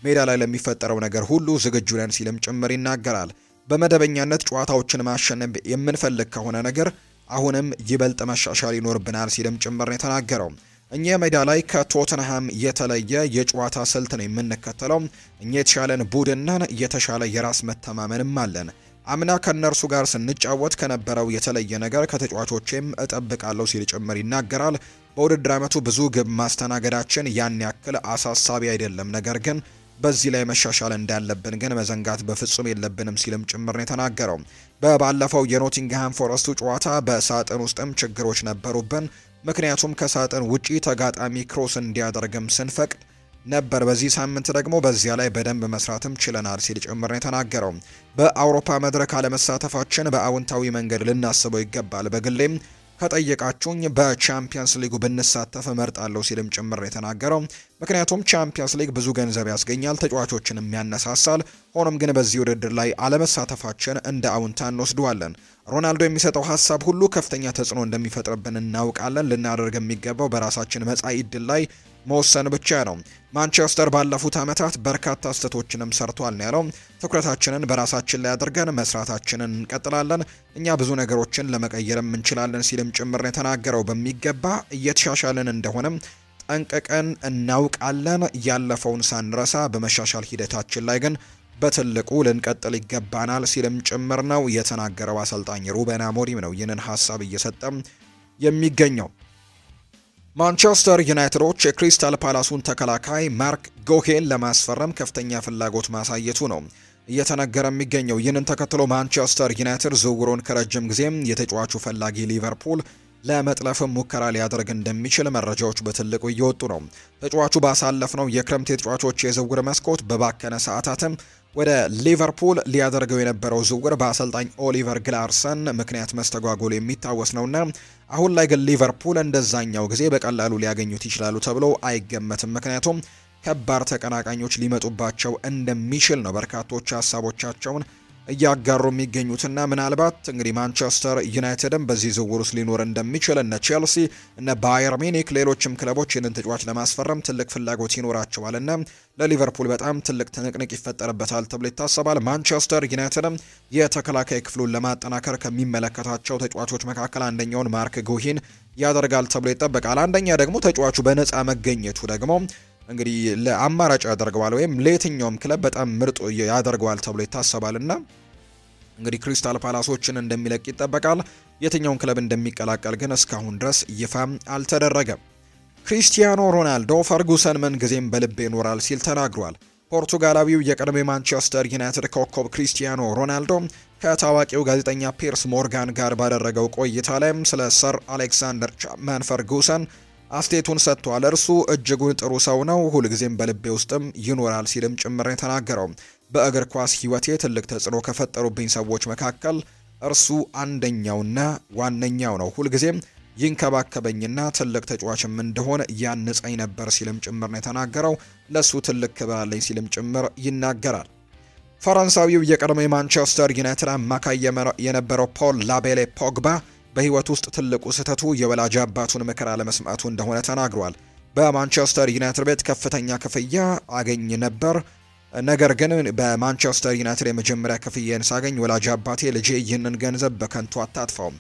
ሜዳ ላይ ለሚፈጠረው ነገር ሁሉ ዝግጁ ነን ሲልም ጭምር ይናገራል። በመደበኛነት ጨዋታዎችን ማሸነፍ የምንፈልግ ከሆነ ነገር አሁንም ይበልጥ መሻሻል ይኖርብናል ሲልም ጭምር ነው የተናገረው። እኛ ሜዳ ላይ ከቶትንሃም የተለየ የጨዋታ ስልት ነው የምንከተለው። እኛ የተሻለን ቡድን ነን፣ የተሻለ የራስ መተማመንም አለን። አምና ከነርሱ ጋር ስንጫወት ከነበረው የተለየ ነገር ከተጫዋቾቼም እጠብቃለሁ ሲል ጭምር ይናገራል። በውድድር ዓመቱ ብዙ ግብ ማስተናገዳችን ያን ያክል አሳሳቢ አይደለም፣ ነገር ግን በዚህ ላይ መሻሻል እንዳለብን ግን መዘንጋት በፍጹም የለብንም ሲልም ጭምር ነው የተናገረው። በባለፈው የኖቲንግሃም ፎረስቱ ጨዋታ በሳጥን ውስጥም ችግሮች ነበሩብን፣ ምክንያቱም ከሳጥን ውጪ ተጋጣሚ ክሮስ እንዲያደርግም ስንፈቅድ ነበር። በዚህ ሳምንት ደግሞ በዚያ ላይ በደንብ መስራትም ችለናል ሲል ጭምር ነው የተናገረው። በአውሮፓ መድረክ አለመሳተፋችን በአዎንታዊ መንገድ ልናስበው ይገባል። በግሌም ከጠየቃችሁኝ በቻምፒየንስ ሊጉ ብንሳተፍ እመርጣለሁ ሲልም ጭምር የተናገረው። ምክንያቱም ቻምፒየንስ ሊግ ብዙ ገንዘብ ያስገኛል፣ ተጫዋቾችንም ያነሳሳል። ሆኖም ግን በዚህ ውድድር ላይ አለመሳተፋችን እንደ አዎንታ እንወስደዋለን። ሮናልዶ የሚሰጠው ሀሳብ ሁሉ ከፍተኛ ተጽዕኖ እንደሚፈጥርብን እናውቃለን። ልናደርግ የሚገባው በራሳችን መጻኢ ዕድል ላይ መወሰን ብቻ ነው። ማንቸስተር ባለፉት ዓመታት በርካታ ስህተቶችንም ሰርቷል ነው ያለው። ትኩረታችንን በራሳችን ላይ አድርገን መስራታችንን እንቀጥላለን። እኛ ብዙ ነገሮችን ለመቀየርም እንችላለን ሲልም ጭምር የተናገረው። በሚገባ እየተሻሻልን እንደሆነም ጠንቅቀን እናውቃለን። ያለፈውን ሳንረሳ በመሻሻል ሂደታችን ላይ ግን በትልቁ ልንቀጥል ይገባናል ሲልም ጭምር ነው የተናገረው። አሰልጣኝ ሩበን አሞሪም ነው ይህንን ሀሳብ እየሰጠም የሚገኘው። ማንቸስተር ዩናይትዶች የክሪስታል ፓላሱን ተከላካይ ማርክ ጎሄን ለማስፈረም ከፍተኛ ፍላጎት ማሳየቱ ነው እየተነገረ የሚገኘው። ይህንን ተከትሎ ማንቸስተር ዩናይትድ ዝውውሩን ከረጅም ጊዜም የተጫዋቹ ፈላጊ ሊቨርፑል ለመጥለፍም ሙከራ ሊያደርግ እንደሚችል መረጃዎች በትልቁ እየወጡ ነው። ተጫዋቹ ባሳለፍነው የክረምት የተጫዋቾች የዝውውር መስኮት በባከነ ሰዓታትም ወደ ሊቨርፑል ሊያደርገው የነበረው ዝውውር በአሰልጣኝ ኦሊቨር ግላርሰን ምክንያት መስተጓጎሉ የሚታወስ ነውና አሁን ላይ ግን ሊቨርፑል እንደዛኛው ጊዜ በቀላሉ ሊያገኙት ይችላሉ ተብሎ አይገመትም። ምክንያቱም ከባድ ተቀናቃኞች ሊመጡባቸው እንደሚችል ነው በርካቶች ሀሳቦቻቸውን እያጋሩ የሚገኙትና ምናልባት እንግዲህ ማንቸስተር ዩናይትድም በዚህ ዝውውር ውስጥ ሊኖር እንደሚችል እነ ቼልሲ እነ ባየር ሚኒክ ሌሎችም ክለቦች ይህንን ተጫዋች ለማስፈረም ትልቅ ፍላጎት ይኖራቸዋልና ለሊቨርፑል በጣም ትልቅ ትንቅንቅ ይፈጠርበታል ተብሎ ይታሰባል። ማንቸስተር ዩናይትድም የተከላካይ ክፍሉን ለማጠናከር ከሚመለከታቸው ተጫዋቾች መካከል አንደኛውን ማርክ ጎሂን ያደርጋል ተብሎ ይጠበቃል። አንደኛ ደግሞ ተጫዋቹ በነፃ መገኘቱ ደግሞ እንግዲህ ለአማራጭ ያደርገዋል ወይም ለየትኛውም ክለብ በጣም ምርጥ ያደርገዋል ተብሎ ይታሰባልና እንግዲህ ክሪስታል ፓላሶችን እንደሚለቅ ይጠበቃል። የትኛውን ክለብ እንደሚቀላቀል ግን እስካሁን ድረስ ይፋ አልተደረገም። ክሪስቲያኖ ሮናልዶ ፈርጉሰን ምን ጊዜም በልቤ ይኖራል ሲል ተናግሯል። ፖርቱጋላዊው የቀድሞ ማንቸስተር ዩናይትድ ኮከብ ክሪስቲያኖ ሮናልዶ ከታዋቂው ጋዜጠኛ ፒርስ ሞርጋን ጋር ባደረገው ቆይታ ላይ ስለ ሰር አሌክሳንደር ቻፕማን ፈርጉሰን አስተያየቱን ሰጥቷል። እርሱ እጅጉን ጥሩ ሰው ነው፣ ሁልጊዜም በልቤ ውስጥም ይኖራል ሲልም ጭምር የተናገረው። በእግር ኳስ ሕይወቴ ትልቅ ተጽዕኖ ከፈጠሩብኝ ሰዎች መካከል እርሱ አንደኛውና ዋነኛው ነው። ሁልጊዜም ይንከባከበኝና ትልቅ ተጫዋችም እንደሆነ ያንጸኝ ነበር ሲልም ጭምር ነው የተናገረው። ለሱ ትልቅ ክብር አለኝ ሲልም ጭምር ይናገራል። ፈረንሳዊው የቀድሞ የማንቸስተር ዩናይትድ አማካይ የነበረው ፖል ላቤሌ ፖግባ በህይወት ውስጥ ትልቁ ስህተቱ የወላጅ አባቱን ምክር አለመስማቱ እንደሆነ ተናግሯል። በማንቸስተር ዩናይትድ ቤት ከፍተኛ ክፍያ አገኝ ነበር፣ ነገር ግን በማንቸስተር ዩናይትድ የመጀመሪያ ክፍያዬን ሳገኝ ወላጅ አባቴ ልጄ ይህንን ገንዘብ በከንቱ አታጥፋው፣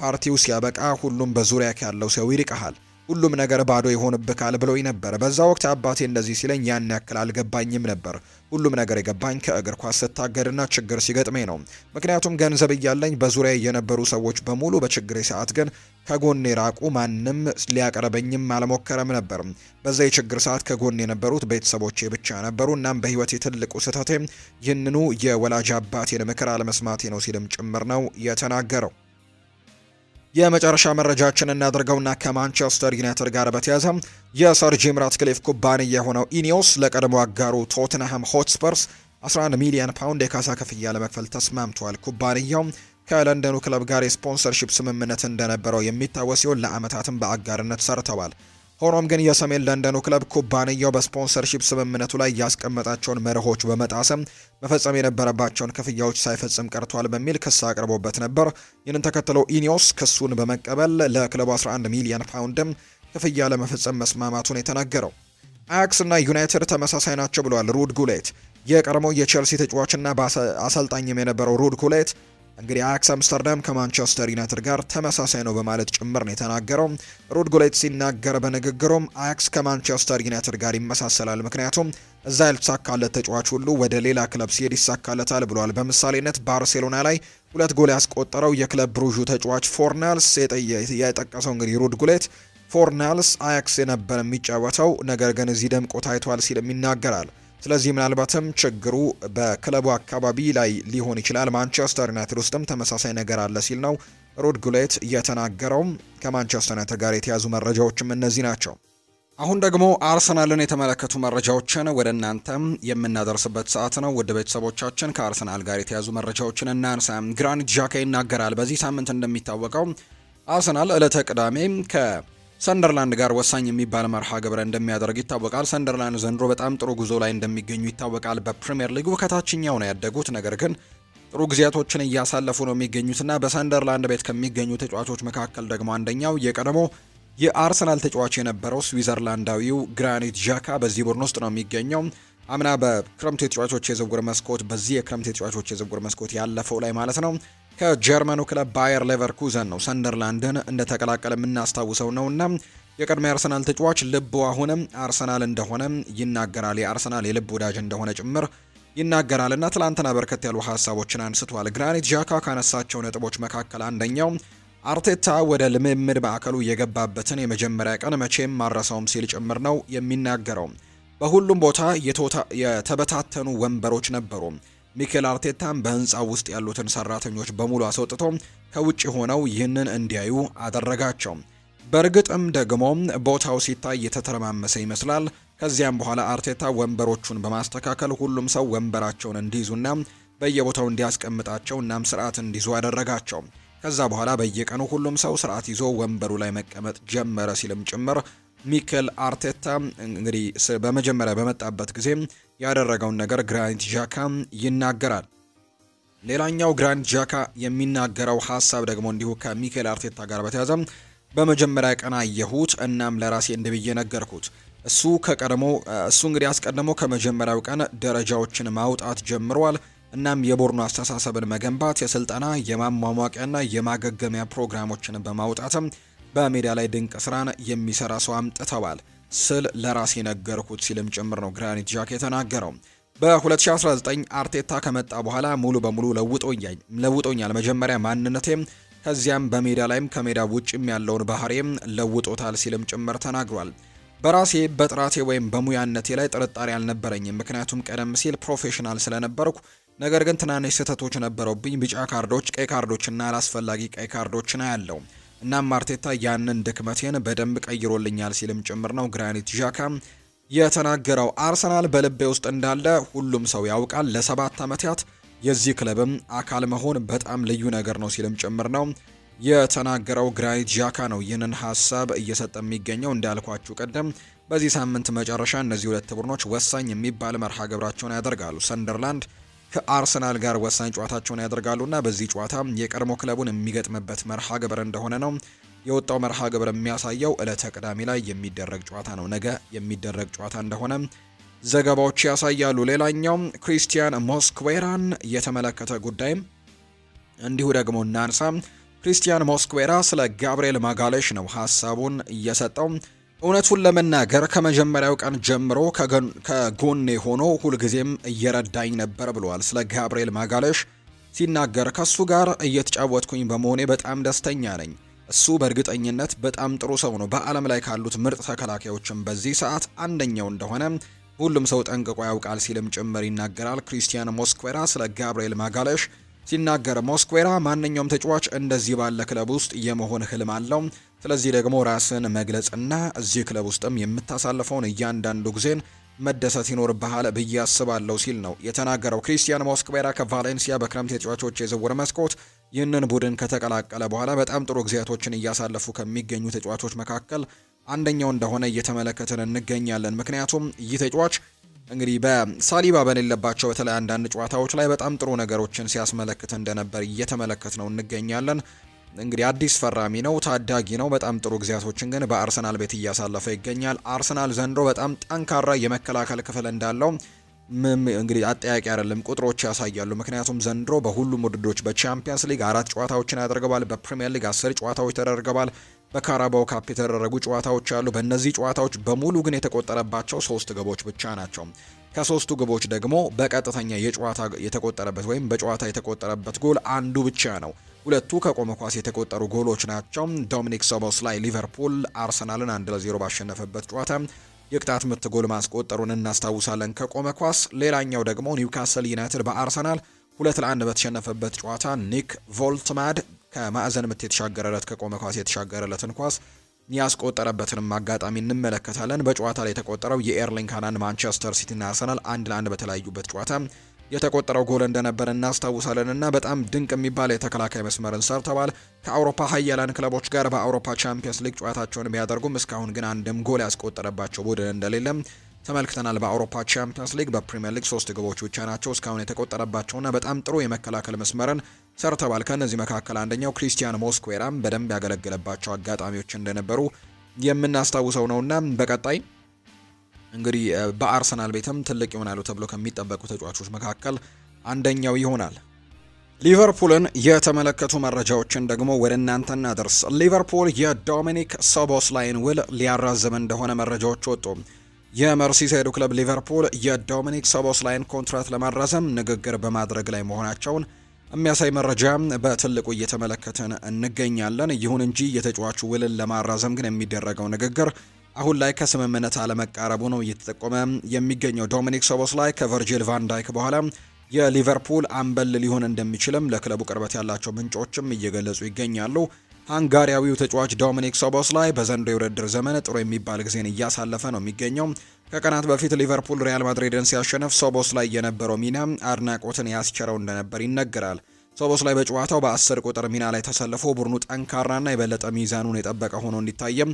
ፓርቲው ሲያበቃ ሁሉም በዙሪያ ያለው ሰው ይርቀሃል፣ ሁሉም ነገር ባዶ ይሆንብካል ብሎኝ ነበር። በዛ ወቅት አባቴ እንደዚህ ሲለኝ ያን ያክል አልገባኝም ነበር። ሁሉም ነገር የገባኝ ከእግር ኳስ ስታገድና ችግር ሲገጥመኝ ነው። ምክንያቱም ገንዘብ እያለኝ በዙሪያ የነበሩ ሰዎች በሙሉ በችግሬ ሰዓት ግን ከጎኔ ራቁ። ማንም ሊያቀርበኝም አልሞከረም ነበር። በዛ የችግር ሰዓት ከጎኔ የነበሩት ቤተሰቦቼ ብቻ ነበሩ። እናም በህይወቴ ትልቁ ስህተቴ ይህንኑ የወላጅ አባቴን ምክር አለመስማቴ ነው ሲልም ጭምር ነው የተናገረው። የመጨረሻ መረጃችን እናደርገውና ከማንቸስተር ዩናይትድ ጋር በተያያዘ የሰር ጂም ራትክሊፍ ኩባንያ የሆነው ኢኒዮስ ለቀድሞ አጋሩ ቶትንሃም ሆትስፐርስ 11 ሚሊዮን ፓውንድ የካሳ ክፍያ ለመክፈል ተስማምቷል። ኩባንያው ከለንደኑ ክለብ ጋር የስፖንሰርሺፕ ስምምነት እንደነበረው የሚታወስ ሲሆን ለዓመታትም በአጋርነት ሰርተዋል። ሆኖም ግን የሰሜን ለንደኑ ክለብ ኩባንያው በስፖንሰርሺፕ ስምምነቱ ላይ ያስቀመጣቸውን መርሆች በመጣሰም መፈጸም የነበረባቸውን ክፍያዎች ሳይፈጽም ቀርቷል በሚል ክስ አቅርቦበት ነበር። ይህንን ተከትሎ ኢኒዮስ ክሱን በመቀበል ለክለቡ 11 ሚሊዮን ፓውንድም ክፍያ ለመፈጸም መስማማቱን የተናገረው። አያክስ እና ዩናይትድ ተመሳሳይ ናቸው ብለዋል ሩድ ጉሌት። የቀድሞው የቼልሲ ተጫዋችና አሰልጣኝም የነበረው ሩድ ጉሌት እንግዲህ አያክስ አምስተርዳም ከማንቸስተር ዩናይትድ ጋር ተመሳሳይ ነው በማለት ጭምር ነው የተናገረው። ሩድ ጉሌት ሲናገር በንግግሩም አያክስ ከማንቸስተር ዩናይትድ ጋር ይመሳሰላል፣ ምክንያቱም እዛ ያልተሳካለት ተጫዋች ሁሉ ወደ ሌላ ክለብ ሲሄድ ይሳካለታል ብሏል። በምሳሌነት ባርሴሎና ላይ 2 ጎል ያስቆጠረው የክለብ ብሩዡ ተጫዋች ፎርናልስ የጠቀሰው እንግዲህ ሩድ ጉሌት ፎርናልስ አያክስ የነበረ የሚጫወተው ነገር ግን እዚህ ደምቆ ታይቷል ሲልም ይናገራል። ስለዚህ ምናልባትም ችግሩ በክለቡ አካባቢ ላይ ሊሆን ይችላል፣ ማንቸስተር ዩናይትድ ውስጥም ተመሳሳይ ነገር አለ ሲል ነው ሩድ ጉሌት የተናገረው። ከማንቸስተር ዩናይትድ ጋር የተያዙ መረጃዎችም እነዚህ ናቸው። አሁን ደግሞ አርሰናልን የተመለከቱ መረጃዎችን ወደ እናንተም የምናደርስበት ሰዓት ነው። ውድ ቤተሰቦቻችን ከአርሰናል ጋር የተያዙ መረጃዎችን እናንሳ። ግራኒት ዣካ ይናገራል። በዚህ ሳምንት እንደሚታወቀው አርሰናል ዕለተ ቅዳሜ ሰንደርላንድ ጋር ወሳኝ የሚባል መርሃ ግብር እንደሚያደርግ ይታወቃል። ሰንደርላንድ ዘንድሮ በጣም ጥሩ ጉዞ ላይ እንደሚገኙ ይታወቃል። በፕሪሚየር ሊጉ ከታችኛው ነው ያደጉት፣ ነገር ግን ጥሩ ጊዜያቶችን እያሳለፉ ነው የሚገኙትና በሰንደርላንድ ቤት ከሚገኙ ተጫዋቾች መካከል ደግሞ አንደኛው የቀድሞ የአርሰናል ተጫዋች የነበረው ስዊዘርላንዳዊው ግራኒት ዣካ በዚህ ቡድን ውስጥ ነው የሚገኘው። አምና በክረምቱ የተጫዋቾች የዝውውር መስኮት በዚህ የክረምቱ የተጫዋቾች የዝውውር መስኮት ያለፈው ላይ ማለት ነው ከጀርመኑ ክለብ ባየር ሌቨርኩዘን ነው ሰንደርላንድን እንደተቀላቀለ የምናስታውሰው ነውና የቀድሞ አርሰናል ተጫዋች ልቡ አሁንም አርሰናል እንደሆነ ይናገራል። የአርሰናል የልብ ወዳጅ እንደሆነ ጭምር ይናገራልና ትላንትና በርከት ያሉ ሀሳቦችን አንስቷል። ግራኒት ዣካ ካነሳቸው ነጥቦች መካከል አንደኛው አርቴታ ወደ ልምምድ ማዕከሉ የገባበትን የመጀመሪያ ቀን መቼም ማረሳውም ሲል ጭምር ነው የሚናገረው። በሁሉም ቦታ የተበታተኑ ወንበሮች ነበሩ። ሚኬል አርቴታም በህንፃው ውስጥ ያሉትን ሰራተኞች በሙሉ አስወጥቶ ከውጭ ሆነው ይህንን እንዲያዩ አደረጋቸው። በእርግጥም ደግሞ ቦታው ሲታይ የተተረማመሰ ይመስላል። ከዚያም በኋላ አርቴታ ወንበሮቹን በማስተካከል ሁሉም ሰው ወንበራቸውን እንዲይዙና በየቦታው እንዲያስቀምጣቸው እናም ስርዓት እንዲይዙ አደረጋቸው። ከዛ በኋላ በየቀኑ ሁሉም ሰው ስርዓት ይዞ ወንበሩ ላይ መቀመጥ ጀመረ ሲልም ጭምር ሚኬል አርቴታ እንግዲህ በመጀመሪያ በመጣበት ጊዜ ያደረገውን ነገር ግራኒት ዣካ ይናገራል። ሌላኛው ግራኒት ዣካ የሚናገረው ሀሳብ ደግሞ እንዲሁ ከሚኬል አርቴታ ጋር በተያያዘ በመጀመሪያ ቀን አየሁት እናም ለራሴ እንደብዬ ነገርኩት። እሱ እንግዲህ አስቀድሞ ከመጀመሪያው ቀን ደረጃዎችን ማውጣት ጀምሯል። እናም የቡድኑ አስተሳሰብን መገንባት፣ የስልጠና የማሟሟቂያና የማገገሚያ ፕሮግራሞችን በማውጣትም በሜዳ ላይ ድንቅ ስራን የሚሰራ ሰው አምጥተዋል ስል ለራሴ ነገርኩት ሲልም ጭምር ነው ግራኒት ዣካ የተናገረው። በ2019 አርቴታ ከመጣ በኋላ ሙሉ በሙሉ ለውጦኛል። መጀመሪያ ማንነቴም ከዚያም በሜዳ ላይም ከሜዳ ውጭም ያለውን ባህሪም ለውጦታል ሲልም ጭምር ተናግሯል። በራሴ በጥራቴ ወይም በሙያነቴ ላይ ጥርጣሬ አልነበረኝም፣ ምክንያቱም ቀደም ሲል ፕሮፌሽናል ስለነበርኩ። ነገር ግን ትናንሽ ስህተቶች ነበረውብኝ፣ ቢጫ ካርዶች፣ ቀይ ካርዶችና አላስፈላጊ ቀይ ካርዶችን አያለው። እናም አርቴታ ያንን ድክመቴን በደንብ ቀይሮልኛል ሲልም ጭምር ነው ግራኒት ዣካ የተናገረው። አርሰናል በልቤ ውስጥ እንዳለ ሁሉም ሰው ያውቃል። ለ7 ዓመታት የዚህ ክለብም አካል መሆን በጣም ልዩ ነገር ነው ሲልም ጭምር ነው የተናገረው። ግራኒት ዣካ ነው ይህንን ሀሳብ እየሰጠ የሚገኘው። እንዳልኳችሁ ቀደም በዚህ ሳምንት መጨረሻ እነዚህ ሁለት ቡድኖች ወሳኝ የሚባል መርሃ ግብራቸውን ያደርጋሉ። ሰንደርላንድ ከአርሰናል ጋር ወሳኝ ጨዋታቸውን ያደርጋሉና በዚህ ጨዋታ የቀድሞ ክለቡን የሚገጥምበት መርሃ ግብር እንደሆነ ነው የወጣው መርሃ ግብር የሚያሳየው። ዕለተ ቅዳሜ ላይ የሚደረግ ጨዋታ ነው፣ ነገ የሚደረግ ጨዋታ እንደሆነ ዘገባዎች ያሳያሉ። ሌላኛው ክሪስቲያን ሞስኩዌራን የተመለከተ ጉዳይም እንዲሁ ደግሞ እናንሳ። ክሪስቲያን ሞስኩዌራ ስለ ጋብሪኤል ማጋሌሽ ነው ሀሳቡን እየሰጠው። እውነቱን ለመናገር ከመጀመሪያው ቀን ጀምሮ ከጎኔ ሆኖ ሁልጊዜም እየረዳኝ ነበር ብሏል። ስለ ጋብሪኤል ማጋሌሽ ሲናገር ከሱ ጋር እየተጫወትኩኝ በመሆኔ በጣም ደስተኛ ነኝ። እሱ በእርግጠኝነት በጣም ጥሩ ሰው ነው። በዓለም ላይ ካሉት ምርጥ ተከላካዮችም በዚህ ሰዓት አንደኛው እንደሆነ ሁሉም ሰው ጠንቅቆ ያውቃል ሲልም ጭምር ይናገራል። ክሪስቲያን ሞስኩዌራ ስለ ጋብሪኤል ማጋሌሽ ሲናገር ሞስኩዌራ ማንኛውም ተጫዋች እንደዚህ ባለ ክለብ ውስጥ የመሆን ህልም አለው። ስለዚህ ደግሞ ራስን መግለጽና እዚህ ክለብ ውስጥም የምታሳልፈውን እያንዳንዱ ጊዜን መደሰት ይኖርብሃል ብዬ አስባለሁ ሲል ነው የተናገረው። ክሪስቲያን ሞስኩዌራ ከቫሌንሲያ በክረምት የተጫዋቾች የዝውውር መስኮት ይህንን ቡድን ከተቀላቀለ በኋላ በጣም ጥሩ ጊዜያቶችን እያሳለፉ ከሚገኙ ተጫዋቾች መካከል አንደኛው እንደሆነ እየተመለከትን እንገኛለን። ምክንያቱም ይህ ተጫዋች እንግዲህ በሳሊባ በሌለባቸው በተለይ አንዳንድ ጨዋታዎች ላይ በጣም ጥሩ ነገሮችን ሲያስመለክት እንደነበር እየተመለከት ነው እንገኛለን። እንግዲህ አዲስ ፈራሚ ነው፣ ታዳጊ ነው። በጣም ጥሩ ጊዜያቶችን ግን በአርሰናል ቤት እያሳለፈ ይገኛል። አርሰናል ዘንድሮ በጣም ጠንካራ የመከላከል ክፍል እንዳለው እንግዲህ አጠያቂ አይደለም፣ ቁጥሮች ያሳያሉ። ምክንያቱም ዘንድሮ በሁሉም ውድድሮች በቻምፒየንስ ሊግ 4 ጨዋታዎችን ያደርገዋል፣ በፕሪሚየር ሊግ 10 ጨዋታዎች ተደርገዋል፣ በካራባው ካፕ የተደረጉ ጨዋታዎች አሉ። በእነዚህ ጨዋታዎች በሙሉ ግን የተቆጠረባቸው 3 ግቦች ብቻ ናቸው። ከ3ቱ ግቦች ደግሞ በቀጥተኛ የጨዋታ የተቆጠረበት ወይም በጨዋታ የተቆጠረበት ጎል አንዱ ብቻ ነው። 2ቱ ከቆመ ኳስ የተቆጠሩ ጎሎች ናቸው። ዶሚኒክ ሶቦስላይ ሊቨርፑል አርሰናልን 1-0 ባሸነፈበት ጨዋታ የቅጣት ምት ጎል ማስቆጠሩን እናስታውሳለን ከቆመ ኳስ። ሌላኛው ደግሞ ኒውካስል ዩናይትድ በአርሰናል 2-1 በተሸነፈበት ጨዋታ ኒክ ቮልትማድ ከማዕዘን ምት የተሻገረለት ከቆመ ኳስ የተሻገረለትን ኳስ ያስቆጠረበትንም አጋጣሚ እንመለከታለን። በጨዋታ ላይ የተቆጠረው የኤርሊንግ ሃላንድ ማንቸስተር ሲቲና አርሰናል 1-1 በተለያዩበት ጨዋታ የተቆጠረው ጎል እንደነበር እናስታውሳለንና በጣም ድንቅ የሚባል የተከላካይ መስመርን ሰርተዋል። ከአውሮፓ ሀያላን ክለቦች ጋር በአውሮፓ ቻምፒየንስ ሊግ ጨዋታቸውን ቢያደርጉም እስካሁን ግን አንድም ጎል ያስቆጠረባቸው ቡድን እንደሌለም ተመልክተናል። በአውሮፓ ቻምፒየንስ ሊግ በፕሪሚየር ሊግ 3 ግቦች ብቻ ናቸው እስካሁን የተቆጠረባቸውና በጣም ጥሩ የመከላከል መስመርን ሰርተዋል። ከነዚህ መካከል አንደኛው ክሪስቲያን ሞስኩዌራም በደንብ ያገለገለባቸው አጋጣሚዎች እንደነበሩ የምናስታውሰው ነውና በቀጣይ እንግዲህ በአርሰናል ቤትም ትልቅ ይሆናሉ ተብሎ ከሚጠበቁ ተጫዋቾች መካከል አንደኛው ይሆናል። ሊቨርፑልን የተመለከቱ መረጃዎችን ደግሞ ወደ እናንተ እናደርስ። ሊቨርፑል የዶሚኒክ ሶቦስላይን ውል ሊያራዝም እንደሆነ መረጃዎች ወጡ። የመርሲሳይዱ ክለብ ሊቨርፑል የዶሚኒክ ሶቦስላይን ኮንትራት ለማራዘም ንግግር በማድረግ ላይ መሆናቸውን የሚያሳይ መረጃ በትልቁ እየተመለከትን እንገኛለን። ይሁን እንጂ የተጫዋቹ ውልን ለማራዘም ግን የሚደረገው ንግግር አሁን ላይ ከስምምነት አለመቃረቡ ነው እየተጠቆመ የሚገኘው። ዶሚኒክ ሶቦስላይ ከቨርጂል ቫን ዳይክ በኋላ የሊቨርፑል አምበል ሊሆን እንደሚችልም ለክለቡ ቅርበት ያላቸው ምንጮችም እየገለጹ ይገኛሉ። ሃንጋሪያዊው ተጫዋች ዶሚኒክ ሶቦስላይ በዘንድሮው የውድድር ዘመን ጥሩ የሚባል ጊዜን እያሳለፈ ነው የሚገኘው። ከቀናት በፊት ሊቨርፑል ሪያል ማድሪድን ሲያሸነፍ ሶቦስላይ የነበረው ሚና አድናቆትን ያስቸረው እንደነበር ይነገራል። ሶቦስላይ በጨዋታው በ10 ቁጥር ሚና ላይ ተሰልፎ ቡድኑ ጠንካራና የበለጠ ሚዛኑን የጠበቀ ሆኖ እንዲታየም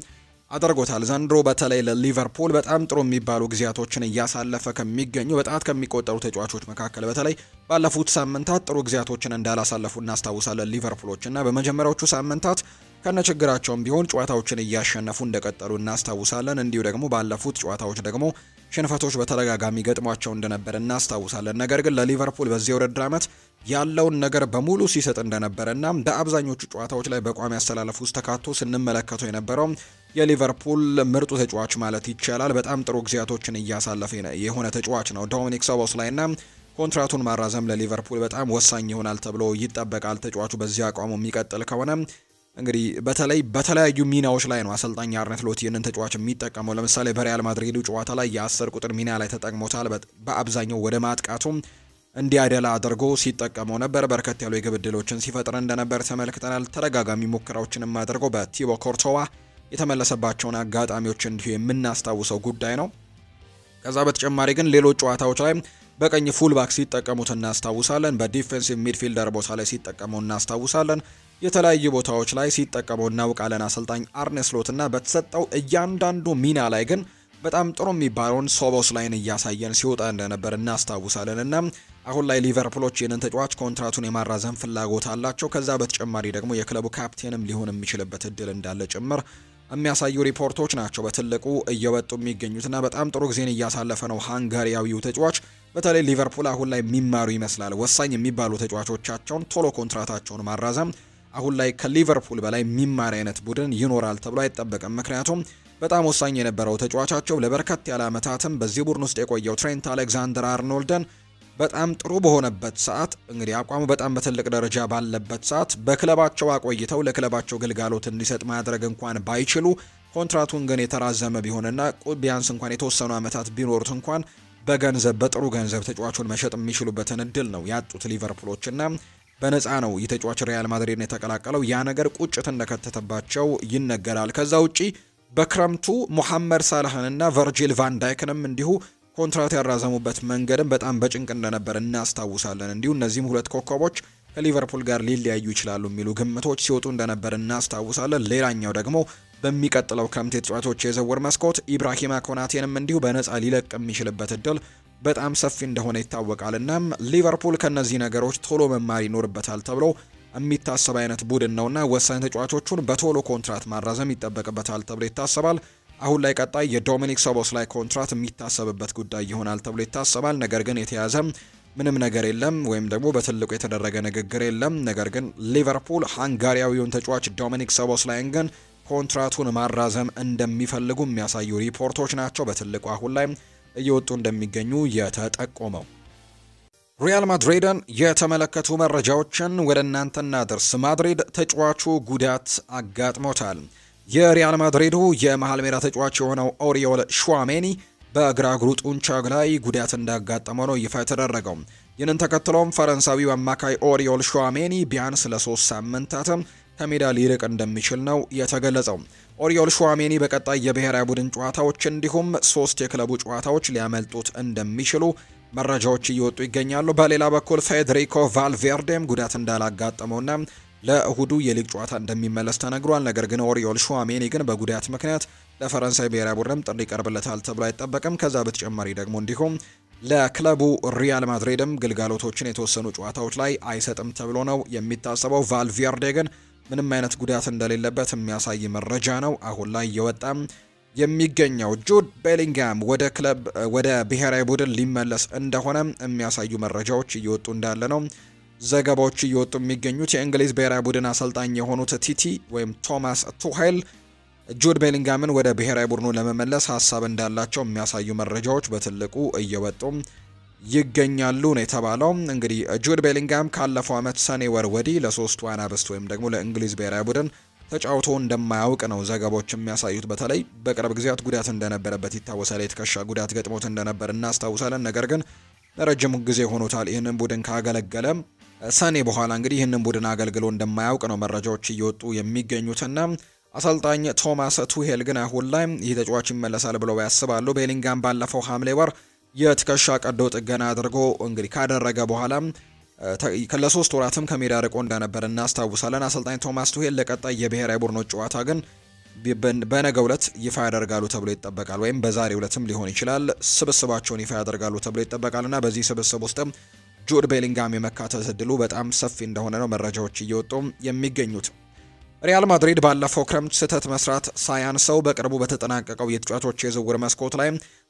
አድርጎታል። ዘንድሮ በተለይ ለሊቨርፑል በጣም ጥሩ የሚባሉ ጊዜያቶችን እያሳለፈ ከሚገኙ በጣት ከሚቆጠሩ ተጫዋቾች መካከል በተለይ ባለፉት ሳምንታት ጥሩ ጊዜያቶችን እንዳላሳለፉ እናስታውሳለን። ሊቨርፑሎችና በመጀመሪያዎቹ ሳምንታት ከነችግራቸውም ቢሆን ጨዋታዎችን እያሸነፉ እንደቀጠሉ እናስታውሳለን። እንዲሁ ደግሞ ባለፉት ጨዋታዎች ደግሞ ሽንፈቶች በተደጋጋሚ ገጥሟቸው እንደነበር እናስታውሳለን። ነገር ግን ለሊቨርፑል በዚህ የውድድር ዓመት ያለውን ነገር በሙሉ ሲሰጥ እንደነበረና በአብዛኞቹ ጨዋታዎች ላይ በቋሚ አስተላለፍ ውስጥ ተካቶ ስንመለከተው የነበረው የሊቨርፑል ምርጡ ተጫዋች ማለት ይቻላል። በጣም ጥሩ ጊዜያቶችን እያሳለፈ የሆነ ተጫዋች ነው ዶሚኒክ ሶቦስላይና ኮንትራቱን ማራዘም ለሊቨርፑል በጣም ወሳኝ ይሆናል ተብሎ ይጠበቃል። ተጫዋቹ በዚህ አቋሙ የሚቀጥል ከሆነ እንግዲህ በተለይ በተለያዩ ሚናዎች ላይ ነው አሰልጣኝ አርነ ስሎት ይህንን ተጫዋች የሚጠቀመው። ለምሳሌ በሪያል ማድሪዱ ጨዋታ ላይ የ10 ቁጥር ሚና ላይ ተጠቅሞታል። በአብዛኛው ወደ ማጥቃቱም እንዲያደላ አድርጎ ሲጠቀመው ነበር። በርከት ያሉ የግብ ዕድሎችን ሲፈጥር እንደነበር ተመልክተናል። ተደጋጋሚ ሙከራዎችንም አድርጎ በቲቦ ኮርቶዋ የተመለሰባቸውን አጋጣሚዎች እንዲሁ የምናስታውሰው ጉዳይ ነው። ከዛ በተጨማሪ ግን ሌሎች ጨዋታዎች ላይ በቀኝ ፉልባክ ሲጠቀሙት እናስታውሳለን። በዲፌንሲቭ ሚድፊልደር ቦታ ላይ ሲጠቀመው እናስታውሳለን። የተለያዩ ቦታዎች ላይ ሲጠቀመው እናውቃለን አሰልጣኝ አርነ ስሎት እና በተሰጠው እያንዳንዱ ሚና ላይ ግን በጣም ጥሩ የሚባለውን ሶቦስላይን እያሳየን ሲወጣ እንደነበር እናስታውሳለን እና አሁን ላይ ሊቨርፑሎች ይህንን ተጫዋች ኮንትራቱን የማራዘም ፍላጎት አላቸው። ከዛ በተጨማሪ ደግሞ የክለቡ ካፕቴንም ሊሆን የሚችልበት እድል እንዳለ ጭምር የሚያሳዩ ሪፖርቶች ናቸው በትልቁ እየወጡ የሚገኙትና በጣም ጥሩ ጊዜን እያሳለፈ ነው ሃንጋሪያዊው ተጫዋች። በተለይ ሊቨርፑል አሁን ላይ የሚማሩ ይመስላል። ወሳኝ የሚባሉ ተጫዋቾቻቸውን ቶሎ ኮንትራታቸውን ማራዘም አሁን ላይ ከሊቨርፑል በላይ የሚማር አይነት ቡድን ይኖራል ተብሎ አይጠበቅም። ምክንያቱም በጣም ወሳኝ የነበረው ተጫዋቻቸው ለበርከት ያለ ዓመታትም በዚህ ቡድን ውስጥ የቆየው ትሬንት አሌክዛንደር አርኖልድን በጣም ጥሩ በሆነበት ሰዓት እንግዲህ አቋሙ በጣም በትልቅ ደረጃ ባለበት ሰዓት በክለባቸው አቆይተው ለክለባቸው ግልጋሎት እንዲሰጥ ማድረግ እንኳን ባይችሉ ኮንትራቱን ግን የተራዘመ ቢሆንና ቢያንስ እንኳን የተወሰኑ ዓመታት ቢኖሩት እንኳን በገንዘብ በጥሩ ገንዘብ ተጫዋቹን መሸጥ የሚችሉበትን እድል ነው ያጡት ሊቨርፑሎችና በነፃ ነው የተጫዋች ሪያል ማድሪድን የተቀላቀለው። ያ ነገር ቁጭት እንደከተተባቸው ይነገራል። ከዛ ውጪ በክረምቱ ሙሐመድ ሳላህንና ቨርጂል ቫን ዳይክንም እንዲሁ ኮንትራት ያራዘሙበት መንገድም በጣም በጭንቅ እንደነበር እናስታውሳለን። እንዲሁ እነዚህም ሁለት ኮከቦች ከሊቨርፑል ጋር ሊለያዩ ይችላሉ የሚሉ ግምቶች ሲወጡ እንደነበር እናስታውሳለን። ሌላኛው ደግሞ በሚቀጥለው ክረምት የተጫዋቾች የዝውውር መስኮት ኢብራሂማ ኮናቴንም እንዲሁ በነፃ ሊለቅ የሚችልበት እድል በጣም ሰፊ እንደሆነ ይታወቃል። እናም ሊቨርፑል ከነዚህ ነገሮች ቶሎ መማር ይኖርበታል ተብሎ የሚታሰብ አይነት ቡድን ነውና ወሳኝ ተጫዋቾቹን በቶሎ ኮንትራት ማራዘም ይጠበቅበታል ተብሎ ይታሰባል። አሁን ላይ ቀጣይ የዶሚኒክ ሶቦስላይ ኮንትራት የሚታሰብበት ጉዳይ ይሆናል ተብሎ ይታሰባል። ነገር ግን የተያዘ ምንም ነገር የለም ወይም ደግሞ በትልቁ የተደረገ ንግግር የለም። ነገር ግን ሊቨርፑል ሃንጋሪያዊውን ተጫዋች ዶሚኒክ ሶቦስላይን ግን ኮንትራቱን ማራዘም እንደሚፈልጉ የሚያሳዩ ሪፖርቶች ናቸው በትልቁ አሁን ላይ እየወጡ እንደሚገኙ የተጠቆመው። ሪያል ማድሪድን የተመለከቱ መረጃዎችን ወደ እናንተ እናድርስ። ማድሪድ ተጫዋቹ ጉዳት አጋጥሞታል። የሪያል ማድሪዱ የመሃል ሜዳ ተጫዋች የሆነው ኦሪዮል ሹዋሜኒ በግራ እግሩ ጡንቻ ላይ ጉዳት እንዳጋጠመው ነው ይፋ የተደረገው። ይህንን ተከትሎም ፈረንሳዊው አማካይ ኦሪዮል ሹዋሜኒ ቢያንስ ለ3 ሳምንታትም ከሜዳ ሊርቅ እንደሚችል ነው የተገለጸው። ኦሪዮል ሹዋሜኒ በቀጣይ የብሔራዊ ቡድን ጨዋታዎች እንዲሁም 3 የክለቡ ጨዋታዎች ሊያመልጡት እንደሚችሉ መረጃዎች እየወጡ ይገኛሉ። በሌላ በኩል ፌዴሪኮ ቫልቬርዴም ጉዳት እንዳላጋጠመውና ለእሁዱ የሊግ ጨዋታ እንደሚመለስ ተነግሯል። ነገር ግን ኦሪዮል ሹዋሜኒ ግን በጉዳት ምክንያት ለፈረንሳይ ብሔራዊ ቡድንም ጥሪ ይቀርብለታል ተብሎ አይጠበቅም። ከዛ በተጨማሪ ደግሞ እንዲሁም ለክለቡ ሪያል ማድሪድም ግልጋሎቶችን የተወሰኑ ጨዋታዎች ላይ አይሰጥም ተብሎ ነው የሚታሰበው። ቫልቬርዴ ግን ምንም አይነት ጉዳት እንደሌለበት የሚያሳይ መረጃ ነው አሁን ላይ እየወጣም የሚገኘው። ጁድ ቤሊንጋም ወደ ብሔራዊ ቡድን ሊመለስ እንደሆነ የሚያሳዩ መረጃዎች እየወጡ እንዳለ ነው ዘገባዎች እየወጡ የሚገኙት። የእንግሊዝ ብሔራዊ ቡድን አሰልጣኝ የሆኑት ቲቲ ወይም ቶማስ ቱሄል ጁድ ቤሊንጋምን ወደ ብሔራዊ ቡድኑ ለመመለስ ሀሳብ እንዳላቸው የሚያሳዩ መረጃዎች በትልቁ እየወጡ ይገኛሉ ነው የተባለው። እንግዲህ ጁድ ቤሊንጋም ካለፈው ዓመት ሰኔ ወር ወዲህ ለሶስቱ አናብስት ወይም ደግሞ ለእንግሊዝ ብሔራዊ ቡድን ተጫውቶ እንደማያውቅ ነው ዘገባዎች የሚያሳዩት። በተለይ በቅርብ ጊዜያት ጉዳት እንደነበረበት ይታወሳል። የትከሻ ጉዳት ገጥሞት እንደነበር እናስታውሳለን። ነገር ግን ለረጅም ጊዜ ሆኖታል ይህንን ቡድን ካገለገለ ሰኔ በኋላ እንግዲህ ይህንን ቡድን አገልግሎ እንደማያውቅ ነው መረጃዎች እየወጡ የሚገኙትና አሰልጣኝ ቶማስ ቱሄል ግን አሁን ላይ ይህ ተጫዋች ይመለሳል ብለው ያስባሉ። ቤሊንጋም ባለፈው ሐምሌ ወር የትከሻ ቀዶ ጥገና አድርጎ እንግዲህ ካደረገ በኋላ ከ3 ወራትም ከሜዳ ርቆ እንደነበር እናስታውሳለን። አሰልጣኝ ቶማስ ቱሄል ለቀጣይ የብሔራዊ ቡድኖች ጨዋታ ግን በነገው ዕለት ይፋ ያደርጋሉ ተብሎ ይጠበቃል። ወይም በዛሬው ዕለትም ሊሆን ይችላል ስብስባቸውን ይፋ ያደርጋሉ ተብሎ ይጠበቃልና በዚህ ስብስብ ውስጥም ጁድ ቤሊንጋም የመካተት እድሉ በጣም ሰፊ እንደሆነ ነው መረጃዎች እየወጡ የሚገኙት። ሪያል ማድሪድ ባለፈው ክረምት ስህተት መስራት ሳያንሰው በቅርቡ በተጠናቀቀው የተጫዋቾች የዝውውር መስኮት ላይ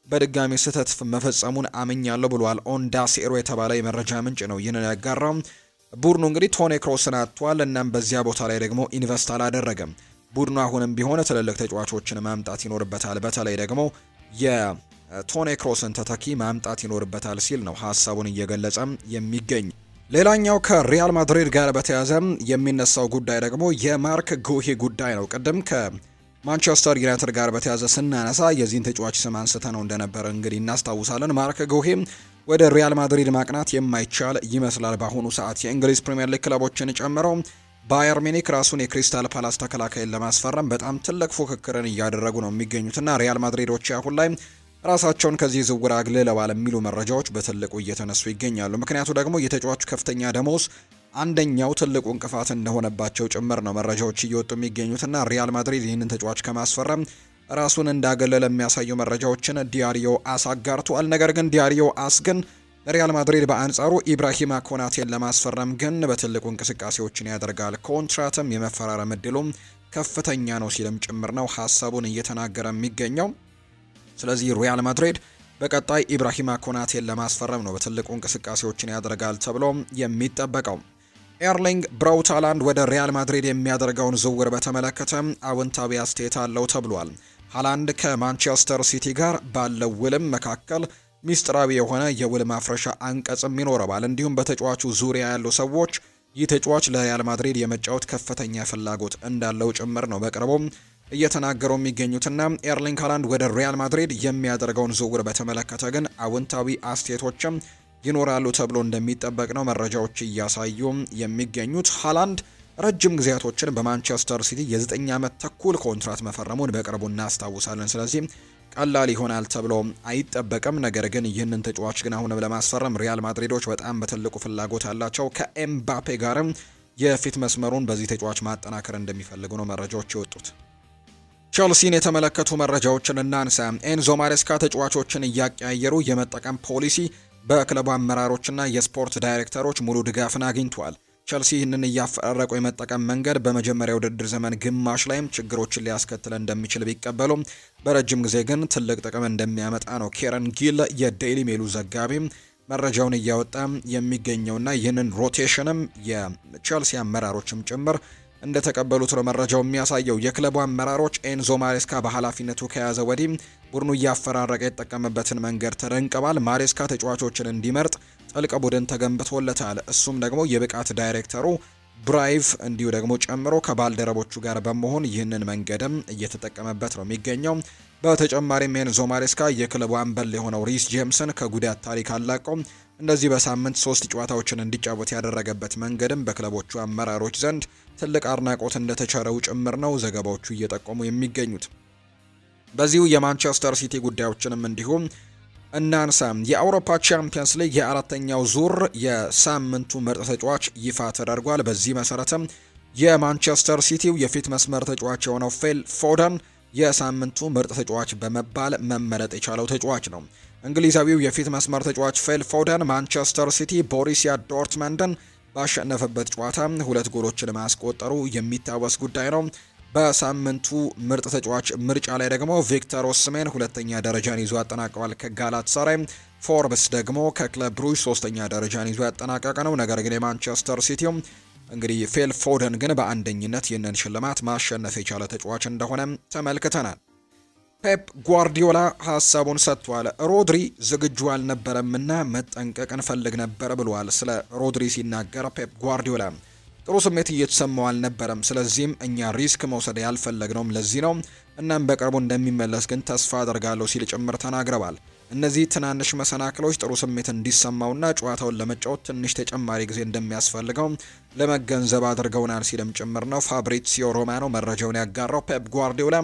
በድጋሚ ስህተት መፈጸሙን አምኛለሁ ብሏል። ኦንዳ ሴሮ የተባለ የመረጃ ምንጭ ነው ይህንን ያጋራው። ቡድኑ እንግዲህ ቶኒ ክሮስን አጥቷል። እናም በዚያ ቦታ ላይ ደግሞ ኢንቨስት አላደረገም። ቡድኑ አሁንም ቢሆን ትልልቅ ተጫዋቾችን ማምጣት ይኖርበታል። በተለይ ደግሞ የቶኒ ክሮስን ተተኪ ማምጣት ይኖርበታል ሲል ነው ሀሳቡን እየገለጸ የሚገኝ። ሌላኛው ከሪያል ማድሪድ ጋር በተያያዘ የሚነሳው ጉዳይ ደግሞ የማርክ ጉሂ ጉዳይ ነው። ቅድም ከማንቸስተር ዩናይትድ ጋር በተያያዘ ስናነሳ የዚህን ተጫዋች ስም አንስተ ነው እንደነበረ እንግዲህ እናስታውሳለን። ማርክ ጉሂ ወደ ሪያል ማድሪድ ማቅናት የማይቻል ይመስላል በአሁኑ ሰዓት። የእንግሊዝ ፕሪሚየር ሊግ ክለቦችን ጨምሮ ባየር ሚኒክ ራሱን የክሪስታል ፓላስ ተከላካይን ለማስፈረም በጣም ትልቅ ፉክክርን እያደረጉ ነው የሚገኙትና ሪያል ማድሪዶች አሁን ላይ ራሳቸውን ከዚህ ዝውውር አግልለዋል የሚሉ መረጃዎች በትልቁ እየተነሱ ይገኛሉ። ምክንያቱ ደግሞ የተጫዋቹ ከፍተኛ ደሞዝ አንደኛው ትልቁ እንቅፋት እንደሆነባቸው ጭምር ነው መረጃዎች እየወጡ የሚገኙትና ሪያል ማድሪድ ይህንን ተጫዋች ከማስፈረም ራሱን እንዳገለለ የሚያሳዩ መረጃዎችን ዲያሪዮ አስ አጋርቷል። ነገር ግን ዲያሪዮ አስ ግን ሪያል ማድሪድ በአንጻሩ ኢብራሂማ ኮናቴን ለማስፈረም ግን በትልቁ እንቅስቃሴዎችን ያደርጋል። ኮንትራትም የመፈራረም እድሉም ከፍተኛ ነው ሲልም ጭምር ነው ሀሳቡን እየተናገረ የሚገኘው። ስለዚህ ሪያል ማድሪድ በቀጣይ ኢብራሂማ ኮናቴን ለማስፈረም ነው በትልቁ እንቅስቃሴዎችን ያደርጋል ተብሎ የሚጠበቀው። ኤርሊንግ ብራውት ሃላንድ ወደ ሪያል ማድሪድ የሚያደርገውን ዝውውር በተመለከተ አዎንታዊ አስተያየት አለው ተብሏል። ሃላንድ ከማንቸስተር ሲቲ ጋር ባለው ውልም መካከል ሚስጥራዊ የሆነ የውል ማፍረሻ አንቀጽም ይኖረዋል። እንዲሁም በተጫዋቹ ዙሪያ ያሉ ሰዎች ይህ ተጫዋች ለሪያል ማድሪድ የመጫወት ከፍተኛ ፍላጎት እንዳለው ጭምር ነው በቅርቡም እየተናገሩ የሚገኙትና ኤርሊንግ ሃላንድ ወደ ሪያል ማድሪድ የሚያደርገውን ዝውውር በተመለከተ ግን አዎንታዊ አስተያየቶችም ይኖራሉ ተብሎ እንደሚጠበቅ ነው መረጃዎች እያሳዩ የሚገኙት። ሃላንድ ረጅም ጊዜያቶችን በማንቸስተር ሲቲ የ9 ዓመት ተኩል ኮንትራት መፈረሙን በቅርቡ እናስታውሳለን። ስለዚህ ቀላል ይሆናል ተብሎ አይጠበቅም። ነገር ግን ይህንን ተጫዋች ግን አሁንም ለማስፈረም ሪያል ማድሪዶች በጣም በትልቁ ፍላጎት አላቸው። ከኤምባፔ ጋርም የፊት መስመሩን በዚህ ተጫዋች ማጠናከር እንደሚፈልጉ ነው መረጃዎች የወጡት። ቸልሲን የተመለከቱ መረጃዎችን እናንሳ። ኤንዞ ማሬስካ ተጫዋቾችን እያቀያየሩ የመጠቀም ፖሊሲ በክለቡ አመራሮችና የስፖርት ዳይሬክተሮች ሙሉ ድጋፍን አግኝቷል። ቸልሲ ይህንን እያፈራረቁ የመጠቀም መንገድ በመጀመሪያ ውድድር ዘመን ግማሽ ላይም ችግሮችን ሊያስከትል እንደሚችል ቢቀበሉም በረጅም ጊዜ ግን ትልቅ ጥቅም እንደሚያመጣ ነው ኬረን ጊል የዴይሊ ሜሉ ዘጋቢ መረጃውን እያወጣ የሚገኘውና ይህንን ሮቴሽንም የቸልሲ አመራሮችም ጭምር እንደተቀበሉት ነው መረጃው የሚያሳየው። የክለቡ አመራሮች ኤንዞ ማሬስካ በኃላፊነቱ ከያዘ ወዲህ ቡድኑ እያፈራረቀ የተጠቀመበትን መንገድ ተደንቀዋል። ማሬስካ ተጫዋቾችን እንዲመርጥ ጥልቅ ቡድን ተገንብቶለታል። እሱም ደግሞ የብቃት ዳይሬክተሩ ብራይቭ እንዲሁ ደግሞ ጨምሮ ከባልደረቦቹ ጋር በመሆን ይህንን መንገድም እየተጠቀመበት ነው የሚገኘው። በተጨማሪም ኤንዞ ማሬስካ የክለቡ አምበል የሆነው ሪስ ጄምስን ከጉዳት ታሪክ አላቀው እንደዚህ በሳምንት 3 ጨዋታዎችን እንዲጫወት ያደረገበት መንገድም በክለቦቹ አመራሮች ዘንድ ትልቅ አድናቆት እንደተቸረው ጭምር ነው ዘገባዎቹ እየጠቆሙ የሚገኙት። በዚሁ የማንቸስተር ሲቲ ጉዳዮችንም እንዲሁም እናንሳ። የአውሮፓ ቻምፒየንስ ሊግ የአራተኛው ዙር የሳምንቱ ምርጥ ተጫዋች ይፋ ተደርጓል። በዚህ መሰረትም የማንቸስተር ሲቲው የፊት መስመር ተጫዋች የሆነው ፊል ፎደን የሳምንቱ ምርጥ ተጫዋች በመባል መመረጥ የቻለው ተጫዋች ነው። እንግሊዛዊው የፊት መስመር ተጫዋች ፊል ፎደን ማንቸስተር ሲቲ ቦሩሲያ ዶርትመንድን ባሸነፈበት ጨዋታ 2 ጎሎችን ማስቆጠሩ የሚታወስ ጉዳይ ነው። በሳምንቱ ምርጥ ተጫዋች ምርጫ ላይ ደግሞ ቪክተር ኦስሜን ሁለተኛ ደረጃን ይዞ ያጠናቀዋል ከጋላት ሳራይ። ፎርብስ ደግሞ ከክለብ ብሩጅ 3ኛ ደረጃን ይዞ ያጠናቀቀ ነው። ነገር ግን የማንቸስተር ሲቲው እንግዲህ ፊል ፎደን ግን በአንደኝነት ይህንን ሽልማት ማሸነፍ የቻለ ተጫዋች እንደሆነ ተመልክተናል። ፔፕ ጓርዲዮላ ሀሳቡን ሰጥቷል። ሮድሪ ዝግጁ አልነበረምና መጠንቀቅ እንፈልግ ነበር ብሏል። ስለ ሮድሪ ሲናገር ፔፕ ጓርዲዮላ ጥሩ ስሜት እየተሰማው አልነበረም፣ ስለዚህም እኛ ሪስክ መውሰድ ያልፈለግነውም ለዚህ ነው። እናም በቅርቡ እንደሚመለስ ግን ተስፋ አደርጋለሁ ሲል ጭምር ተናግረዋል። እነዚህ ትናንሽ መሰናክሎች ጥሩ ስሜት እንዲሰማውና ጨዋታውን ለመጫወት ትንሽ ተጨማሪ ጊዜ እንደሚያስፈልገው ለመገንዘብ አድርገውናል ሲልም ጭምር ነው ፋብሪሲዮ ሮማኖ መረጃውን ያጋራው። ፔፕ ጓርዲዮላ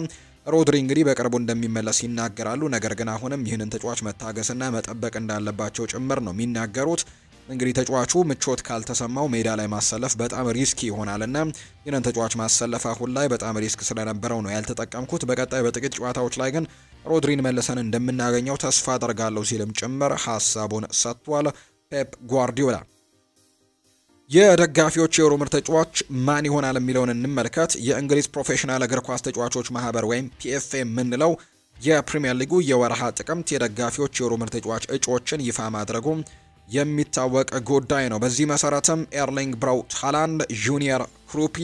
ሮድሪ እንግዲህ በቅርቡ እንደሚመለስ ይናገራሉ። ነገር ግን አሁንም ይህንን ተጫዋች መታገስና መጠበቅ እንዳለባቸው ጭምር ነው የሚናገሩት። እንግዲህ ተጫዋቹ ምቾት ካልተሰማው ሜዳ ላይ ማሰለፍ በጣም ሪስክ ይሆናልና ይህንን ተጫዋች ማሰለፍ አሁን ላይ በጣም ሪስክ ስለነበረው ነው ያልተጠቀምኩት። በቀጣይ በጥቂት ጨዋታዎች ላይ ግን ሮድሪን መልሰን እንደምናገኘው ተስፋ አደርጋለሁ ሲልም ጭምር ሀሳቡን ሰጥቷል ፔፕ ጓርዲዮላ። የደጋፊዎች የወሩ ምርጥ ተጫዋች ማን ይሆናል የሚለውን እንመልከት። የእንግሊዝ ፕሮፌሽናል እግር ኳስ ተጫዋቾች ማህበር ወይም ፒኤፍኤ የምንለው የፕሪሚየር ሊጉ የወርሃ ጥቅምት የደጋፊዎች የወሩ ምርጥ ተጫዋች እጩዎችን ይፋ ማድረጉ የሚታወቅ ጉዳይ ነው። በዚህ መሰረትም ኤርሊንግ ብራውት ሃላንድ፣ ጁኒየር ክሩፒ፣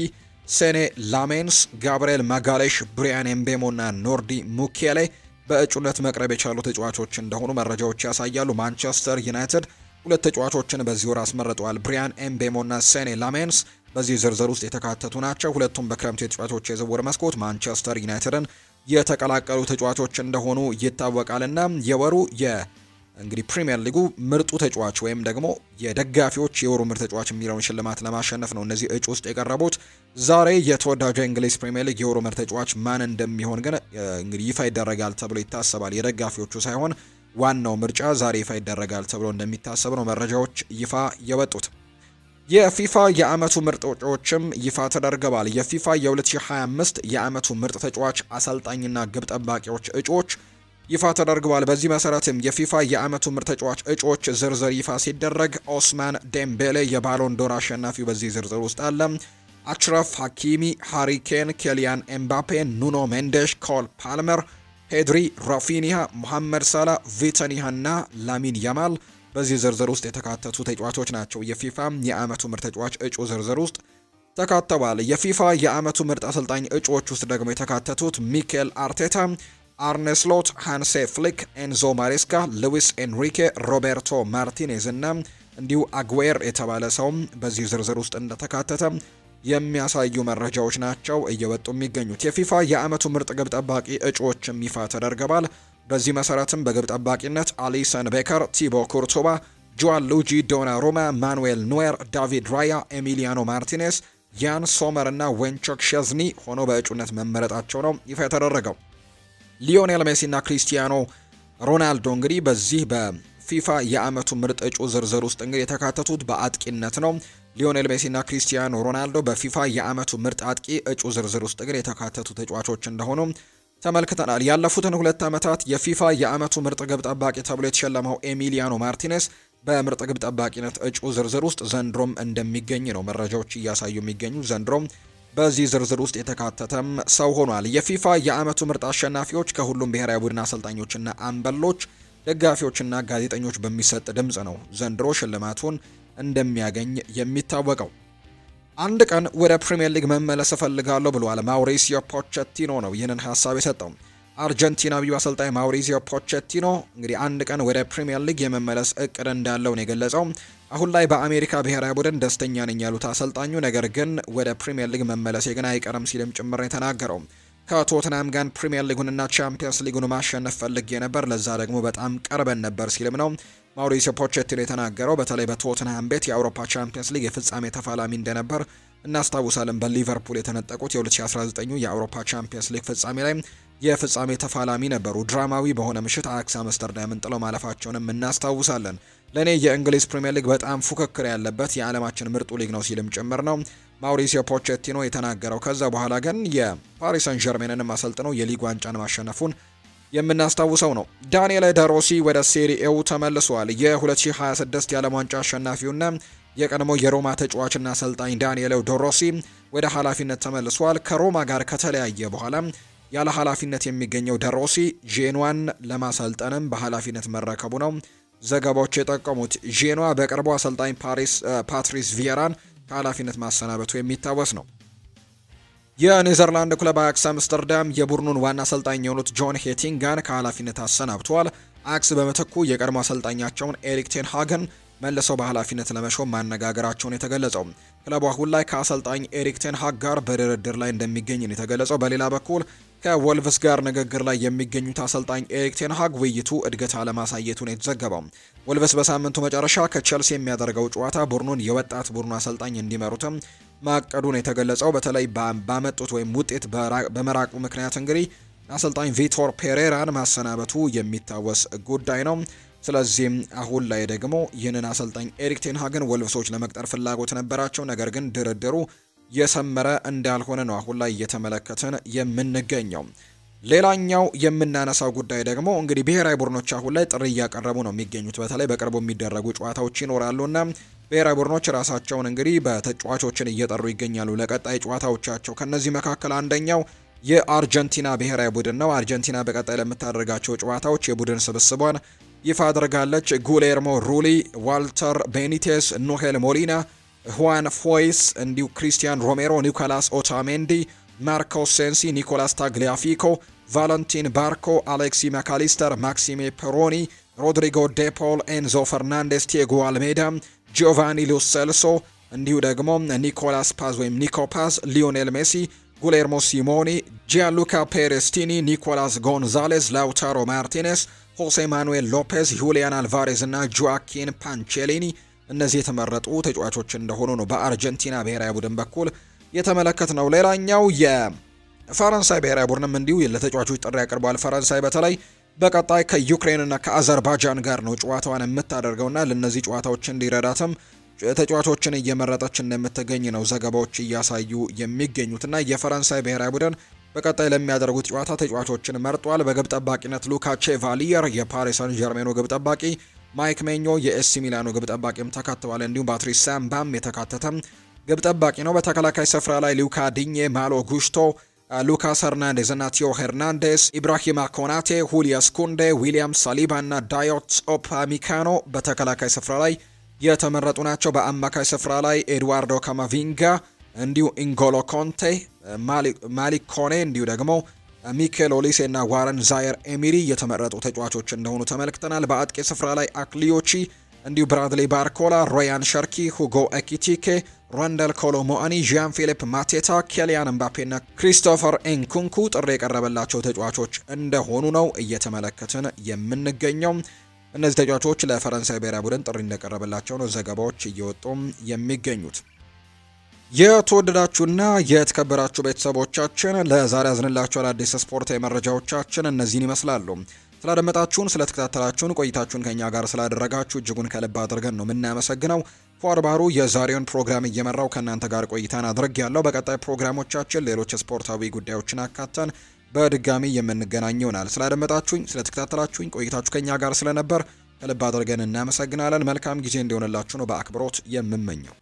ሴኔ ላሜንስ፣ ጋብሪኤል ማጋሌሽ፣ ብሪያን ኤምቤሞ እና ኖርዲ ሙኬሌ በእጩነት መቅረብ የቻሉ ተጫዋቾች እንደሆኑ መረጃዎች ያሳያሉ። ማንቸስተር ዩናይትድ 2 ተጫዋቾችን በዚህ ወር አስመርጠዋል። ብሪያን ኤምቤሞ እና ሴኔ ላሜንስ በዚህ ዝርዝር ውስጥ የተካተቱ ናቸው። ሁለቱም በክረምቱ የተጫዋቾች የዝውውር መስኮት ማንቸስተር ዩናይትድን የተቀላቀሉ ተጫዋቾች እንደሆኑ ይታወቃልና የወሩ እንግዲህ ፕሪሚየር ሊጉ ምርጡ ተጫዋች ወይም ደግሞ የደጋፊዎች የወሩ ምርጥ ተጫዋች የሚለውን ሽልማት ለማሸነፍ ነው እነዚህ እጩ ውስጥ የቀረቡት። ዛሬ የተወዳጁ የእንግሊዝ ፕሪሚየር ሊግ የወሩ ምርጥ ተጫዋች ማን እንደሚሆን ግን እንግዲህ ይፋ ይደረጋል ተብሎ ይታሰባል። የደጋፊዎቹ ሳይሆን ዋናው ምርጫ ዛሬ ይፋ ይደረጋል ተብሎ እንደሚታሰብ ነው መረጃዎች ይፋ የወጡት። የፊፋ የአመቱ ምርጥ እጩዎችም ይፋ ተደርገዋል። የፊፋ የ2025 የአመቱ ምርጥ ተጫዋች አሰልጣኝና ግብ ጠባቂዎች እጩዎች ይፋ ተደርገዋል። በዚህ መሰረትም የፊፋ የአመቱ ምርጥ ተጫዋች እጩዎች ዝርዝር ይፋ ሲደረግ ኦስማን ዴምቤሌ የባሎን ዶር አሸናፊው በዚህ ዝርዝር ውስጥ አለ። አችራፍ ሐኪሚ፣ ሃሪ ኬን፣ ኬሊያን ኤምባፔ፣ ኑኖ ሜንዴሽ፣ ኮል ፓልመር፣ ፔድሪ፣ ራፊኒያ፣ ሙሐመድ ሳላ፣ ቪተኒሃ እና ላሚን ያማል በዚህ ዝርዝር ውስጥ የተካተቱ ተጫዋቾች ናቸው። የፊፋ የዓመቱ ምርጥ ተጫዋች እጩ ዝርዝር ውስጥ ተካተዋል። የፊፋ የዓመቱ ምርጥ አሰልጣኝ እጩዎች ውስጥ ደግሞ የተካተቱት ሚኬል አርቴታ፣ አርኔ ስሎት፣ ሃንሴ ፍሊክ፣ ኤንዞ ማሬስካ፣ ሉዊስ ኤንሪኬ፣ ሮቤርቶ ማርቲኔዝ እና እንዲሁ አግዌር የተባለ ሰውም በዚህ ዝርዝር ውስጥ እንደተካተተ የሚያሳዩ መረጃዎች ናቸው እየወጡ የሚገኙት። የፊፋ የዓመቱ ምርጥ ግብ ጠባቂ እጩዎችም ይፋ ተደርገዋል። በዚህ መሰረትም በግብ ጠባቂነት አሊሰን ቤከር፣ ቲቦ ኩርቱባ፣ ጆዋን ሉጂ ዶናሩማ፣ ማኑኤል ኖየር፣ ዳቪድ ራያ፣ ኤሚሊያኖ ማርቲኔስ፣ ያን ሶመር እና ዌንቾክ ሸዝኒ ሆኖ በእጩነት መመረጣቸው ነው ይፋ የተደረገው። ሊዮኔል ሜሲ እና ክሪስቲያኖ ሮናልዶ እንግዲህ በዚህ በፊፋ የዓመቱ ምርጥ እጩ ዝርዝር ውስጥ እንግዲህ የተካተቱት በአጥቂነት ነው። ሊዮኔል ሜሲ እና ክሪስቲያኖ ሮናልዶ በፊፋ የዓመቱ ምርጥ አጥቂ እጩ ዝርዝር ውስጥ ግን የተካተቱ ተጫዋቾች እንደሆኑ ተመልክተናል። ያለፉትን 2 ዓመታት የፊፋ የዓመቱ ምርጥ ግብ ጠባቂ ተብሎ የተሸለመው ኤሚሊያኖ ማርቲኔስ በምርጥ ግብ ጠባቂነት እጩ ዝርዝር ውስጥ ዘንድሮም እንደሚገኝ ነው መረጃዎች እያሳዩ የሚገኙ። ዘንድሮም በዚህ ዝርዝር ውስጥ የተካተተም ሰው ሆኗል። የፊፋ የዓመቱ ምርጥ አሸናፊዎች ከሁሉም ብሔራዊ ቡድን አሰልጣኞችና አምበሎች፣ ደጋፊዎችና ጋዜጠኞች በሚሰጥ ድምጽ ነው ዘንድሮ ሽልማቱን እንደሚያገኝ የሚታወቀው። አንድ ቀን ወደ ፕሪሚየር ሊግ መመለስ እፈልጋለሁ ብሏል ማውሪሲዮ ፖቼቲኖ ነው ይህንን ሀሳብ የሰጠው። አርጀንቲናዊው አሰልጣኝ ማውሪሲዮ ፖቼቲኖ እንግዲህ አንድ ቀን ወደ ፕሪሚየር ሊግ የመመለስ እቅድ እንዳለው ነው የገለጸው። አሁን ላይ በአሜሪካ ብሔራዊ ቡድን ደስተኛ ነኝ ያሉት አሰልጣኙ ነገር ግን ወደ ፕሪሚየር ሊግ መመለሴ ግን አይቀርም ሲልም ጭምር የተናገረው። ከቶትናም ጋር ፕሪሚየር ሊጉንና ቻምፒየንስ ሊጉን ማሸነፍ ፈልጌ ነበር፣ ለዛ ደግሞ በጣም ቀርበን ነበር ሲልም ነው ማውሪሲዮ ፖቼቲኖ የተናገረው። በተለይ በቶትናም ቤት የአውሮፓ ቻምፒየንስ ሊግ የፍጻሜ ተፋላሚ እንደነበር እናስታውሳለን። በሊቨርፑል የተነጠቁት የ2019 የአውሮፓ ቻምፒየንስ ሊግ ፍጻሜ ላይ የፍጻሜ ተፋላሚ ነበሩ። ድራማዊ በሆነ ምሽት አያክስ አምስተርዳምን ጥለው ማለፋቸውንም እናስታውሳለን። ለኔ የእንግሊዝ ፕሪሚየር ሊግ በጣም ፉክክር ያለበት የዓለማችን ምርጡ ሊግ ነው ሲልም ጭምር ነው ማውሪሲዮ ፖቼቲኖ የተናገረው። ከዛ በኋላ ግን የፓሪስ ሰን ዠርሜንን አሰልጥነው የሊግ ዋንጫን ማሸነፉን የምናስታውሰው ነው። ዳንኤል ደሮሲ ወደ ሴሪኤው ተመልሷል። የ2026 የዓለም ዋንጫ አሸናፊውና የቀድሞ የሮማ ተጫዋችና አሰልጣኝ ዳንኤል ደሮሲ ወደ ኃላፊነት ተመልሷል። ከሮማ ጋር ከተለያየ በኋላ ያለ ኃላፊነት የሚገኘው ደሮሲ ጄኗን ለማሰልጠንም በኃላፊነት መረከቡ ነው ዘገባዎች የጠቀሙት። ጄኗ በቅርቡ አሰልጣኝ ፓትሪስ ቪየራን ከኃላፊነት ማሰናበቱ የሚታወስ ነው። የኔዘርላንድ ክለብ አያክስ አምስተርዳም የቡድኑን ዋና አሰልጣኝ የሆኑት ጆን ሄቲንጋን ከኃላፊነት አሰናብተዋል። አያክስ በምትኩ የቀድሞ አሰልጣኛቸውን ኤሪክ ቴን ሃግን መልሰው በኃላፊነት ለመሾም ማነጋገራቸውን የተገለጸው። ክለቡ አሁን ላይ ከአሰልጣኝ ኤሪክ ቴን ሃግ ጋር በድርድር ላይ እንደሚገኝ ነው የተገለጸው። በሌላ በኩል ከወልቭስ ጋር ንግግር ላይ የሚገኙት አሰልጣኝ ኤሪክ ቴን ሃግ ውይይቱ እድገት አለማሳየቱ ነው የተዘገበው። ወልቭስ በሳምንቱ መጨረሻ ከቼልሲ የሚያደርገው ጨዋታ ቡድኑን የወጣት ቡድኑ አሰልጣኝ እንዲመሩትም ማቀዱን የተገለጸው። በተለይ ባመጡት ወይም ውጤት በመራቁ ምክንያት እንግዲህ አሰልጣኝ ቪቶር ፔሬራን ማሰናበቱ የሚታወስ ጉዳይ ነው። ስለዚህም አሁን ላይ ደግሞ ይህንን አሰልጣኝ ኤሪክ ቴን ሃግን ወልቭሶች ለመቅጠር ፍላጎት ነበራቸው። ነገር ግን ድርድሩ የሰመረ እንዳልሆነ ነው አሁን ላይ እየተመለከትን የምንገኘው። ሌላኛው የምናነሳው ጉዳይ ደግሞ እንግዲህ ብሔራዊ ቡድኖች አሁን ላይ ጥሪ እያቀረቡ ነው የሚገኙት። በተለይ በቅርቡ የሚደረጉ ጨዋታዎች ይኖራሉና ብሔራዊ ቡድኖች ራሳቸውን እንግዲህ በተጫዋቾችን እየጠሩ ይገኛሉ ለቀጣይ ጨዋታዎቻቸው። ከነዚህ መካከል አንደኛው የአርጀንቲና ብሔራዊ ቡድን ነው። አርጀንቲና በቀጣይ ለምታደርጋቸው ጨዋታዎች የቡድን ስብስቧን ይፋ አድርጋለች። ጉሌርሞ ሩሊ፣ ዋልተር ቤኒቴስ፣ ኖሄል ሞሊና፣ ሁዋን ፎይስ እንዲሁ ክሪስቲያን ሮሜሮ፣ ኒኮላስ ኦታሜንዲ፣ ማርኮስ ሴንሲ፣ ኒኮላስ ታግሊያፊኮ፣ ቫለንቲን ባርኮ፣ አሌክሲ ማካሊስተር፣ ማክሲሜ ፔሮኒ፣ ሮድሪጎ ዴፖል፣ ኤንዞ ፈርናንዴስ፣ ቲያጎ አልሜዳ፣ ጂዮቫኒ ሎ ሴልሶ እንዲሁ ደግሞ ኒኮላስ ፓዝ ወይም ኒኮፓዝ፣ ሊዮኔል ሜሲ፣ ጉሌርሞ ሲሞኒ፣ ጂያንሉካ ፔሬስቲኒ፣ ኒኮላስ ጎንዛሌዝ፣ ላውታሮ ማርቲኔስ፣ ሆሴ ማኑኤል ሎፔዝ፣ ሁሊያን አልቫሬዝ እና ጆአኪን ፓንቼሊኒ እነዚህ የተመረጡ ተጫዋቾች እንደሆኑ ነው በአርጀንቲና ብሔራዊ ቡድን በኩል የተመለከት ነው። ሌላኛው የፈረንሳይ ብሔራዊ ቡድንም እንዲሁ ለተጫዋቾች ጥሪ ያቀርባል። ፈረንሳይ በተለይ በቀጣይ ከዩክሬን እና ከአዘርባይጃን ጋር ነው ጨዋታዋን የምታደርገውና ለነዚህ ጨዋታዎች እንዲረዳትም ተጫዋቾችን እየመረጠች እንደምትገኝ ነው ዘገባዎች እያሳዩ የሚገኙትና የፈረንሳይ ብሔራዊ ቡድን በቀጣይ ለሚያደርጉት ጨዋታ ተጫዋቾችን መርጧል። በግብ ጠባቂነት ሉካ ቼቫሊየር የፓሪስ ሰን ዠርሜኑ ግብ ጠባቂ፣ ማይክ ሜኞ የኤሲ ሚላኑ ግብ ጠባቂም ተካተዋል። እንዲሁም ባትሪስ ሳምባም የተካተተም ግብ ጠባቂ ነው። በተከላካይ ስፍራ ላይ ሉካ ዲኜ፣ ማሎ ጉሽቶ፣ ሉካስ ሄርናንዴዝ እና ቲዮ ሄርናንዴስ፣ ኢብራሂማ ኮናቴ፣ ሁሊያስ ኩንዴ፣ ዊሊያም ሳሊባ እና ዳዮት ኦፓሚካኖ በተከላካይ ስፍራ ላይ የተመረጡ ናቸው። በአማካይ ስፍራ ላይ ኤድዋርዶ ካማቪንጋ እንዲሁ ኢንጎሎ ኮንቴ፣ ማሊክ ኮኔ እንዲሁ ደግሞ ሚኬል ኦሊሴ እና ዋረን ዛየር ኤሚሪ የተመረጡ ተጫዋቾች እንደሆኑ ተመልክተናል። በአጥቂ ስፍራ ላይ አክሊዮቺ እንዲሁ ብራድሊ ባርኮላ፣ ሮያን ሸርኪ፣ ሁጎ ኤኪቲኬ፣ ራንደል ኮሎሞአኒ፣ ዣን ፊሊፕ ማቴታ፣ ኬሊያን ኤምባፔ እና ክሪስቶፈር ኤንኩንኩ ጥሪ የቀረበላቸው ተጫዋቾች እንደሆኑ ነው እየተመለከትን የምንገኘው። እነዚህ ተጫዋቾች ለፈረንሳይ ብሔራዊ ቡድን ጥሪ እንደቀረበላቸው ነው ዘገባዎች እየወጡ የሚገኙት። የተወደዳችሁና የተከበራችሁ ቤተሰቦቻችን ለዛሬ ያዝንላችሁ አዳዲስ ስፖርታዊ መረጃዎቻችን እነዚህን ይመስላሉ። ስላደመጣችሁን፣ ስለተከታተላችሁን፣ ቆይታችሁን ከኛ ጋር ስላደረጋችሁ እጅጉን ከልብ አድርገን ነው የምናመሰግነው። ፏር ባህሩ የዛሬውን ፕሮግራም እየመራው ከእናንተ ጋር ቆይታን አድርጌያለሁ። በቀጣይ ፕሮግራሞቻችን ሌሎች ስፖርታዊ ጉዳዮችን አካተን በድጋሚ የምንገናኝ ይሆናል። ስላደመጣችሁኝ፣ ስለተከታተላችሁኝ፣ ቆይታችሁ ከኛ ጋር ስለነበር ከልብ አድርገን እናመሰግናለን። መልካም ጊዜ እንዲሆንላችሁ ነው በአክብሮት የምመኘው።